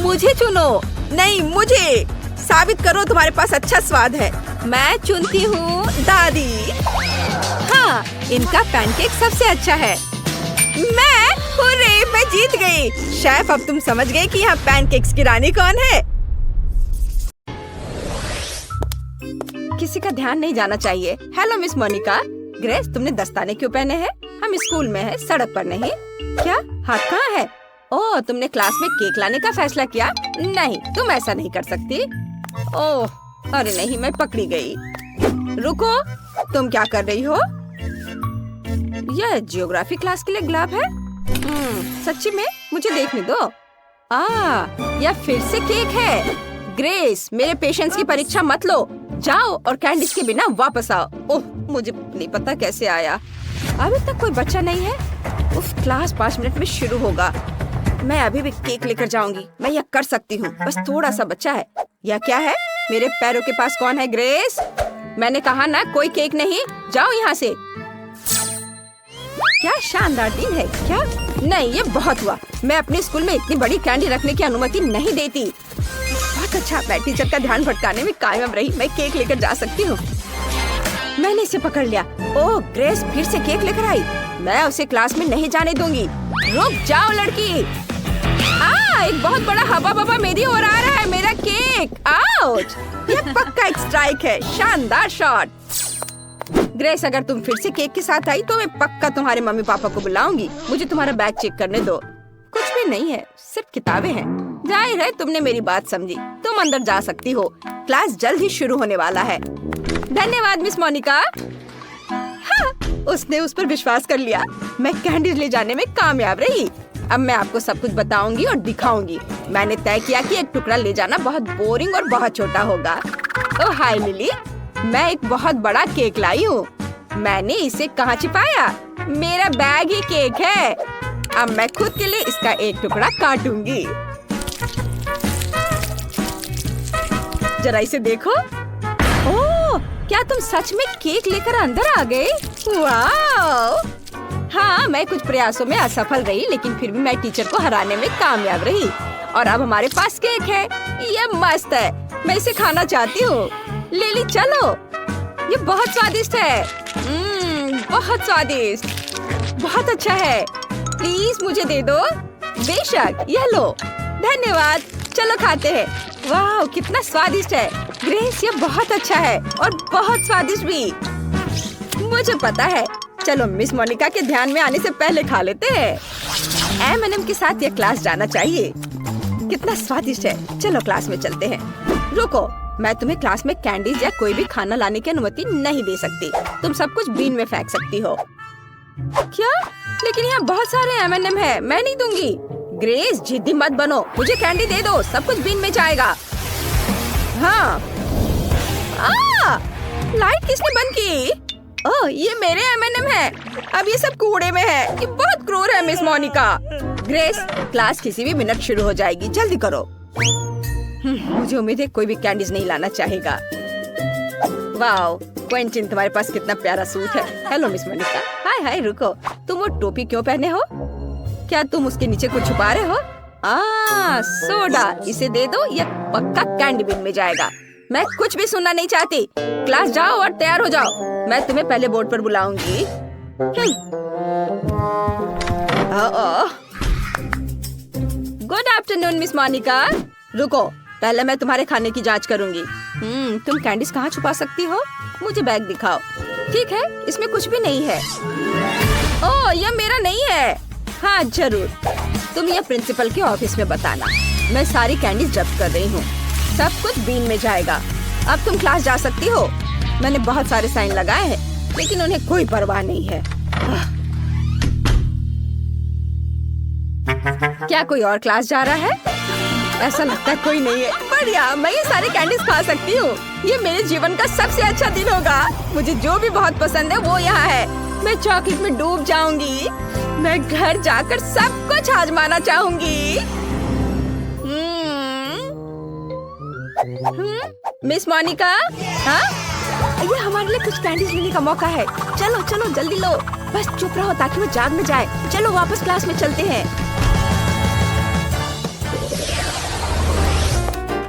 मुझे चुनो। नहीं, मुझे। साबित करो तुम्हारे पास अच्छा स्वाद है। मैं चुनती हूँ दादी। हाँ, इनका पैनकेक सबसे अच्छा है। मैं जीत गई। शेफ, अब तुम समझ गए कि यहाँ पैनकेक्स की रानी कौन है। किसी का ध्यान नहीं जाना चाहिए। Hello miss Monika. ग्रेस, तुमने दस्ताने क्यों पहने हैं? हम स्कूल में हैं, सड़क पर नहीं। क्या? हाथ कहाँ है? ओह, तुमने क्लास में केक लाने का फैसला किया? नहीं, तुम ऐसा नहीं कर सकती। ओह, अरे नहीं, मैं पकड़ी गई। रुको, तुम क्या कर रही हो? यह जियोग्राफी क्लास के लिए गुलाब है। सच्ची में? मुझे देखने दो। यह फिर से केक है। ग्रेस, मेरे पेशेंस की परीक्षा मत लो। जाओ और कैंडीज के बिना वापस आओ। ओह, मुझे नहीं पता कैसे आया। अभी तक कोई बच्चा नहीं है। उफ, क्लास 5 मिनट में शुरू होगा। मैं अभी भी केक लेकर जाऊंगी। मैं यह कर सकती हूँ। बस थोड़ा सा बच्चा है। यह क्या है? मेरे पैरों के पास कौन है? ग्रेस, मैंने कहा ना, कोई केक नहीं। जाओ यहाँ से। क्या शानदार दिन है। क्या? नहीं, ये बहुत हुआ। मैं अपने स्कूल में इतनी बड़ी कैंडी रखने की अनुमति नहीं देती। बहुत अच्छा, मैं टीचर का ध्यान भटकाने में कामयाब रही। मैं केक लेकर जा सकती हूँ। मैंने इसे पकड़ लिया। ओह, ग्रेस फिर से केक लेकर आई। मैं उसे क्लास में नहीं जाने दूंगी। रुक जाओ लड़की। एक बहुत बड़ा हवा बवा मेरी ओर आ रहा है। मेरा केक। आउच! यह पक्का एक स्ट्राइक है। शानदार शॉट। ग्रेस, अगर तुम फिर से केक के साथ आई तो मैं पक्का तुम्हारे मम्मी पापा को बुलाऊंगी। मुझे तुम्हारा बैग चेक करने दो। कुछ भी नहीं है, सिर्फ किताबें हैं। जाहिर है तुमने मेरी बात समझी। तुम अंदर जा सकती हो। क्लास जल्द ही शुरू होने वाला है। धन्यवाद मिस मोनिका। हाँ, उसने उस पर विश्वास कर लिया। मैं कैंडीज ले जाने में कामयाब रही। अब मैं आपको सब कुछ बताऊंगी और दिखाऊंगी। मैंने तय किया कि एक टुकड़ा ले जाना बहुत बोरिंग और बहुत छोटा होगा। ओह हाय लिली, मैं एक बहुत बड़ा केक लाई हूँ। मैंने इसे कहाँ छिपाया? मेरा बैग ही केक है। अब मैं खुद के लिए इसका एक टुकड़ा काटूंगी। जरा इसे देखो। ओह, क्या तुम सच में केक लेकर अंदर आ गए? वाह! हाँ, मैं कुछ प्रयासों में असफल रही, लेकिन फिर भी मैं टीचर को हराने में कामयाब रही। और अब हमारे पास केक है। ये मस्त है। मैं इसे खाना चाहती हूँ। लिली चलो, ये बहुत स्वादिष्ट है। बहुत स्वादिष्ट, बहुत अच्छा है। प्लीज मुझे दे दो। बेशक, यह लो। धन्यवाद। चलो खाते हैं। वाह, कितना स्वादिष्ट है। ग्रेस, ये बहुत अच्छा है और बहुत स्वादिष्ट भी। मुझे पता है। चलो मिस मोनिका के ध्यान में आने से पहले खा लेते हैं। M&M के साथ यह क्लास जाना चाहिए। कितना स्वादिष्ट है। चलो क्लास में चलते हैं। रुको, मैं तुम्हें क्लास में कैंडीज या कोई भी खाना लाने की अनुमति नहीं दे सकती। तुम सब कुछ बीन में फेंक सकती हो। क्या? लेकिन यहाँ बहुत सारे M&M है। मैं नहीं दूंगी। ग्रेस, जिद्दी मत बनो। मुझे कैंडी दे दो। सब कुछ बीन में जाएगा। हाँ। लाइट किसने बंद की? ओह, ये मेरे M&M है। अब ये सब कूड़े में है। ये बहुत क्रूर है मिस मोनिका। ग्रेस, क्लास किसी भी मिनट शुरू हो जाएगी। जल्दी करो। मुझे उम्मीद है कोई भी कैंडीज नहीं लाना चाहेगा। वाओ, क्विंटिन, तुम्हारे पास कितना प्यारा सूट है। Hello miss Monica. Hi hi, रुको, तुम वो टोपी क्यों पहने हो? क्या तुम उसके नीचे कुछ छुपा रहे हो? सोडा, इसे दे दो। ये पक्का कैंडी बिन में जाएगा। मैं कुछ भी सुनना नहीं चाहती। क्लास जाओ और तैयार हो जाओ। मैं तुम्हें पहले बोर्ड पर बुलाऊंगी। Good afternoon miss Monica. रुको, पहले मैं तुम्हारे खाने की जांच करूंगी। तुम कैंडीज कहाँ छुपा सकती हो? मुझे बैग दिखाओ। ठीक है, इसमें कुछ भी नहीं है। ओह, यह मेरा नहीं है। हाँ जरूर, तुम यह प्रिंसिपल के ऑफिस में बताना। मैं सारी कैंडीज जब्त कर रही हूँ। सब कुछ बीन में जाएगा। अब तुम क्लास जा सकती हो। मैंने बहुत सारे साइन लगाए हैं, लेकिन उन्हें कोई परवाह नहीं है। क्या कोई और क्लास जा रहा है? ऐसा लगता है कोई नहीं है। बढ़िया, मैं ये सारे कैंडीज खा सकती हूँ। ये मेरे जीवन का सबसे अच्छा दिन होगा। मुझे जो भी बहुत पसंद है वो यहाँ है। मैं चॉकलेट में डूब जाऊंगी। मैं घर जाकर सब कुछ आजमाना चाहूंगी। मिस मोनिका, हाँ? ये हमारे लिए कुछ कैंडीज लेने का मौका है। चलो चलो जल्दी लो। बस चुप रहो ताकि वो जाग न जाए। चलो वापस क्लास में चलते हैं।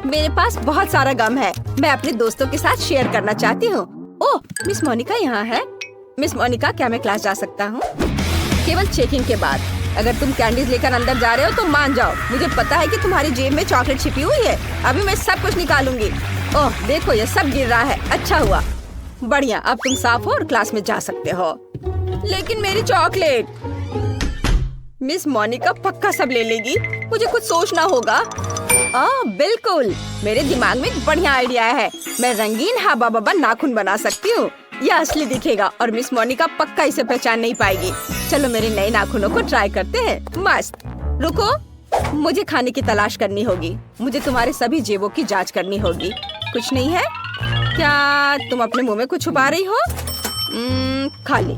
मेरे पास बहुत सारा गम है। मैं अपने दोस्तों के साथ शेयर करना चाहती हूँ। ओह, मिस मोनिका यहाँ है। मिस मोनिका, क्या मैं क्लास जा सकता हूँ? केवल चेकिंग के बाद। अगर तुम कैंडीज लेकर अंदर जा रहे हो तो मान जाओ। मुझे पता है कि तुम्हारी जेब में चॉकलेट छिपी हुई है। अभी मैं सब कुछ निकालूंगी। ओह देखो, ये सब गिर रहा है। अच्छा हुआ। बढ़िया, अब तुम साफ हो और क्लास में जा सकते हो। लेकिन मेरी चॉकलेट। मिस मोनिका पक्का सब ले लेगी। मुझे कुछ सोचना होगा। बिल्कुल, मेरे दिमाग में एक बढ़िया आइडिया है। मैं रंगीन हबा बबा नाखून बना सकती हूँ। यह असली दिखेगा और मिस मोनिका पक्का इसे पहचान नहीं पाएगी। चलो मेरे नए नाखूनों को ट्राई करते हैं। मस्त। रुको, मुझे खाने की तलाश करनी होगी। मुझे तुम्हारे सभी जेबों की जांच करनी होगी। कुछ नहीं है? क्या तुम अपने मुंह में कुछ छुपा रही हो? खाली।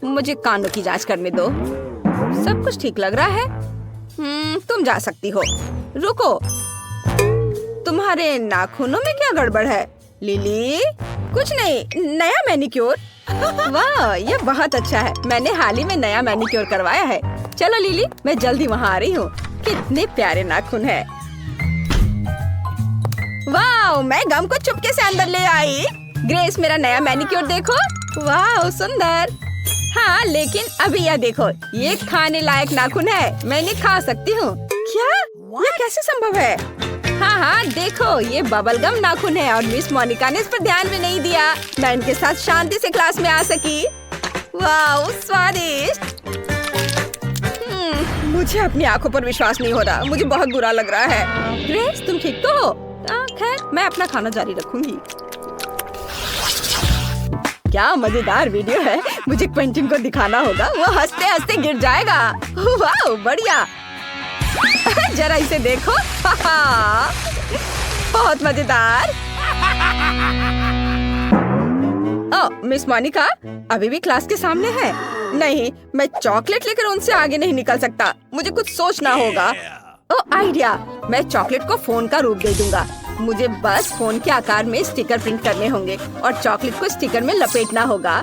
मुझे कानों की जांच करने दो। सब कुछ ठीक लग रहा है। तुम जा सकती हो। रुको, तुम्हारे नाखूनों में क्या गड़बड़ है? लिली, कुछ नहीं, नया मैनिक्योर। वाह, यह बहुत अच्छा है। मैंने हाल ही में नया मैनिक्योर करवाया है। चलो लिली, मैं जल्दी वहाँ आ रही हूँ। कितने प्यारे नाखून है। वाह, मैं गम को चुपके से अंदर ले आई। ग्रेस, मेरा नया मैनिक्योर देखो। वाह, सुंदर। हाँ, लेकिन अभी यह देखो, ये खाने लायक नाखून है। मैं इन्हें खा सकती हूँ। क्या? यह कैसे संभव है? हाँ, देखो, ये बबल गम नाखून है और मिस मोनिका ने इस पर ध्यान भी नहीं दिया। मैं इनके साथ शांति से क्लास में आ सकी। वाह, स्वादिष्ट। मुझे अपनी आंखों पर विश्वास नहीं हो रहा, मुझे बहुत बुरा लग रहा है। ग्रेस, तुम ठीक तो हो? खैर, मैं अपना खाना जारी रखूंगी। क्या मजेदार वीडियो है, मुझे क्विंटन को दिखाना होगा, वो हंसते हंसते गिर जाएगा। वाह, बढ़िया। जरा इसे देखो। बहुत मजेदार। मिस मोनिका अभी भी क्लास के सामने है? नहीं, मैं चॉकलेट लेकर उनसे आगे नहीं निकल सकता, मुझे कुछ सोचना होगा। आइडिया, मैं चॉकलेट को फोन का रूप दे दूंगा। मुझे बस फोन के आकार में स्टिकर प्रिंट करने होंगे और चॉकलेट को स्टिकर में लपेटना होगा।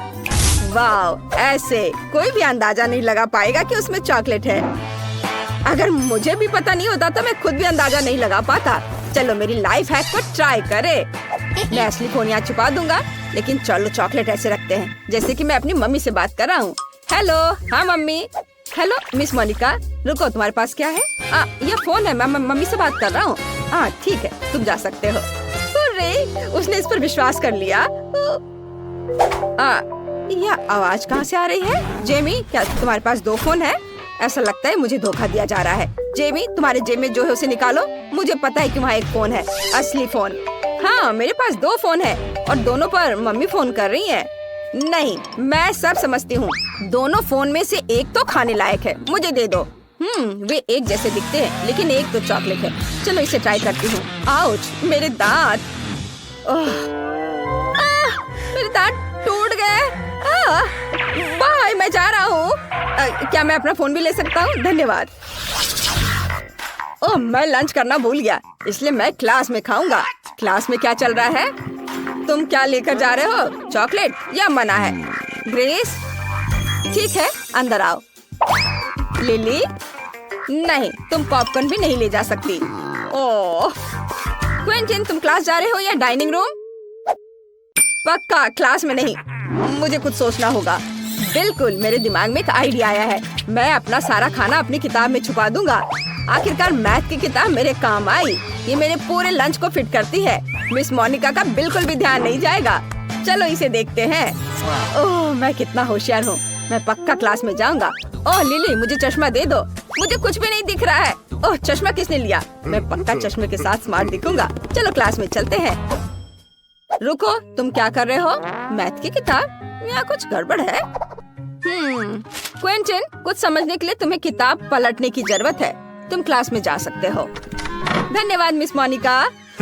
वाह, ऐसे कोई भी अंदाजा नहीं लगा पाएगा कि उसमें चॉकलेट है। अगर मुझे भी पता नहीं होता तो मैं खुद भी अंदाजा नहीं लगा पाता। चलो मेरी लाइफ हैक को ट्राई करे। मैं असली फोन यहाँ छुपा दूंगा, लेकिन चलो चॉकलेट ऐसे रखते हैं जैसे कि मैं अपनी मम्मी से बात कर रहा हूँ। हेलो, हाँ मम्मी। हेलो मिस मोनिका, रुको, तुम्हारे पास क्या है? ये फोन है, मैं मम्मी से बात कर रहा हूँ। ठीक है, तुम जा सकते हो। अरे, उसने इस पर विश्वास कर लिया। यह आवाज कहाँ से आ रही है? जेमी, क्या तुम्हारे पास दो फोन है? ऐसा लगता है मुझे धोखा दिया जा रहा है। जेमी, तुम्हारे जेब में जो है उसे निकालो। मुझे पता है कि वहाँ एक फोन है, असली फोन। हाँ, मेरे पास दो फोन है और दोनों पर मम्मी फोन कर रही है। नहीं, मैं सब समझती हूँ। दोनों फोन में से एक तो खाने लायक है, मुझे दे दो। वे एक जैसे दिखते हैं, लेकिन एक तो चॉकलेट है। चलो इसे ट्राई करती हूँ। आउच, मेरे दांत। मेरे दांत टूट गए। बाय, मैं जा रहा हूँ। क्या मैं अपना फोन भी ले सकता हूँ? धन्यवाद। मैं लंच करना भूल गया, इसलिए मैं क्लास में खाऊंगा। क्लास में क्या चल रहा है? तुम क्या लेकर जा रहे हो? चॉकलेट या मना है? ग्रेस, ठीक है, अंदर आओ। लिली, नहीं, तुम पॉपकॉर्न भी नहीं ले जा सकती। ओह, क्विंटन, तुम क्लास जा रहे हो या डाइनिंग रूम? पक्का क्लास में नहीं, मुझे कुछ सोचना होगा। बिल्कुल, मेरे दिमाग में एक आइडिया आया है। मैं अपना सारा खाना अपनी किताब में छुपा दूंगा। आखिरकार मैथ की किताब मेरे काम आई। ये मेरे पूरे लंच को फिट करती है। मिस मोनिका का बिल्कुल भी ध्यान नहीं जाएगा। चलो इसे देखते हैं। ओह, मैं कितना होशियार हूँ। मैं पक्का क्लास में जाऊंगा। ओह लिली, मुझे चश्मा दे दो, मुझे कुछ भी नहीं दिख रहा है। ओह, चश्मा किसने लिया? मैं पक्का चश्मे के साथ स्मार्ट दिखूंगा। चलो क्लास में चलते हैं। रुको, तुम क्या कर रहे हो? मैथ की किताब? यहाँ कुछ गड़बड़ है। क्विंटन, कुछ समझने के लिए तुम्हें किताब पलटने की जरूरत है। तुम क्लास में जा सकते हो। धन्यवाद मिस मोनिका।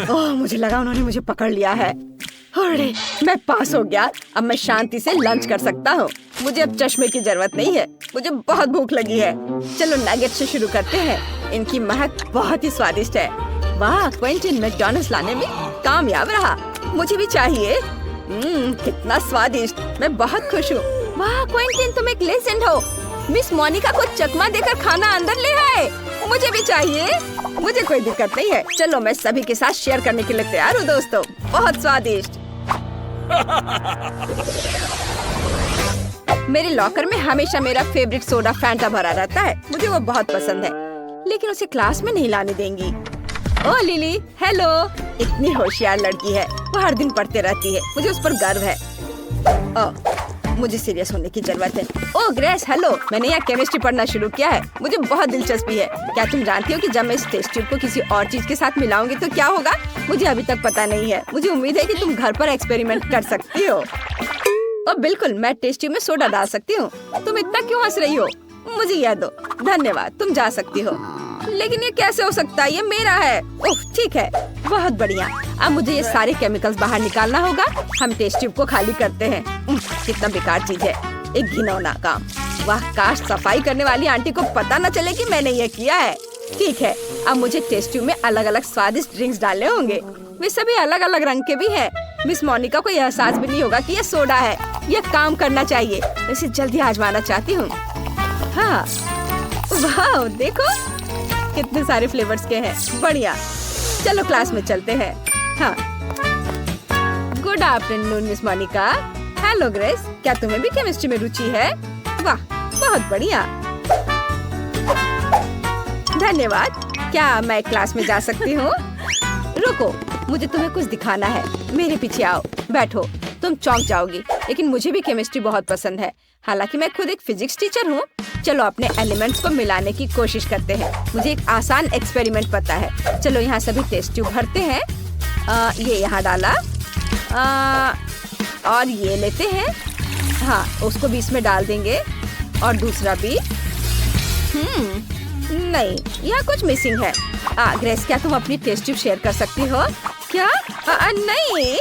ओह, मुझे लगा उन्होंने मुझे पकड़ लिया है। अरे, मैं पास हो गया। अब मैं शांति से लंच कर सकता हूँ। मुझे अब चश्मे की जरूरत नहीं है। मुझे बहुत भूख लगी है। चलो नगेट से शुरू करते हैं। इनकी महक बहुत ही स्वादिष्ट है। वाह, क्विंटन मैकडॉनल्ड्स लाने में कामयाब रहा। मुझे भी चाहिए। कितना स्वादिष्ट, मैं बहुत खुश हूँ। वाह क्विंटन, तुम एक लेजेंड हो। मिस मोनिका को चकमा देकर खाना अंदर ले आए। मुझे भी चाहिए। मुझे कोई दिक्कत नहीं है। चलो, मैं सभी के साथ शेयर करने के लिए तैयार हूँ दोस्तों। बहुत स्वादिष्ट। मेरे लॉकर में हमेशा मेरा फेवरेट सोडा फैंटा भरा रहता है। मुझे वो बहुत पसंद है, लेकिन उसे क्लास में नहीं लाने देंगी। ओह लिली, हेलो। इतनी होशियार लड़की है, वो हर दिन पढ़ते रहती है। मुझे उस पर गर्व है। मुझे सीरियस होने की जरूरत है। ओह ग्रेस, हेलो। मैंने यहाँ केमिस्ट्री पढ़ना शुरू किया है। मुझे बहुत दिलचस्पी है। क्या तुम जानती हो कि जब मैं इस टेस्ट ट्यूब को किसी और चीज के साथ मिलाऊंगी तो क्या होगा? मुझे अभी तक पता नहीं है। मुझे उम्मीद है कि तुम घर पर एक्सपेरिमेंट कर सकती हो। ओह बिल्कुल, मैं टेस्ट ट्यूब में सोडा डाल सकती हूँ। तुम इतना क्यों हंस रही हो? मुझे यह दो। धन्यवाद, तुम जा सकती हो। लेकिन ये कैसे हो सकता है? ये मेरा है। ओह ठीक है, बहुत बढ़िया। अब मुझे ये सारे केमिकल्स बाहर निकालना होगा। हम टेस्ट ट्यूब को खाली करते हैं। कितना बेकार चीज है, एक घिनौना काम। वाह, काश सफाई करने वाली आंटी को पता न चले कि मैंने ये किया है। ठीक है, अब मुझे टेस्ट ट्यूब में अलग अलग स्वादिष्ट ड्रिंक्स डालने होंगे। वे सभी अलग अलग रंग के भी हैं। मिस मोनिका को यह एहसास भी नहीं होगा कि ये सोडा है। यह काम करना चाहिए। इसे जल्दी आजमाना चाहती हूँ। हाँ, वाह देखो कितने सारे फ्लेवर्स के हैं। बढ़िया, चलो क्लास में चलते हैं। हाँ, good afternoon miss Monica. Hello Grace, क्या तुम्हें भी केमिस्ट्री में रुचि है? वाह, बहुत बढ़िया। धन्यवाद। क्या मैं क्लास में जा सकती हूँ? रुको, मुझे तुम्हें कुछ दिखाना है। मेरे पीछे आओ, बैठो। तुम चौंक जाओगी, लेकिन मुझे भी केमिस्ट्री बहुत पसंद है। हालांकि मैं खुद एक फिजिक्स टीचर हूँ। चलो अपने एलिमेंट्स को मिलाने की कोशिश करते हैं। मुझे एक आसान एक्सपेरिमेंट पता है। चलो यहाँ सभी टेस्ट ट्यूब भरते हैं। ये यहाँ डाला और ये लेते हैं। हाँ, उसको भी इसमें डाल देंगे और दूसरा भी। नहीं, यहाँ कुछ मिसिंग है। ग्रेस, क्या तुम अपनी टेस्ट ट्यूब शेयर कर सकती हो क्या? नहीं,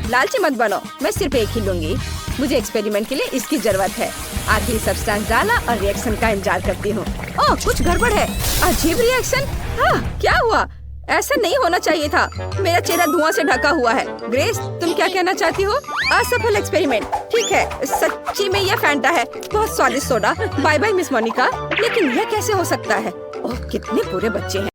लालची मत बनो, मैं सिर्फ एक ही लूंगी। मुझे एक्सपेरिमेंट के लिए इसकी जरूरत है। आखिरी सब्सटेंस डाला और रिएक्शन का इंतजार करती हूँ। कुछ गड़बड़ है। अजीब रिएक्शन। क्या हुआ? ऐसा नहीं होना चाहिए था। मेरा चेहरा धुआं से ढका हुआ है। ग्रेस, तुम क्या कहना चाहती हो? असफल एक्सपेरिमेंट। ठीक है, सच्ची में यह फैंटा है। बहुत स्वादिष्ट soda. Bye bye miss Monica. लेकिन यह कैसे हो सकता है? ओह, कितने बुरे बच्चे हैं।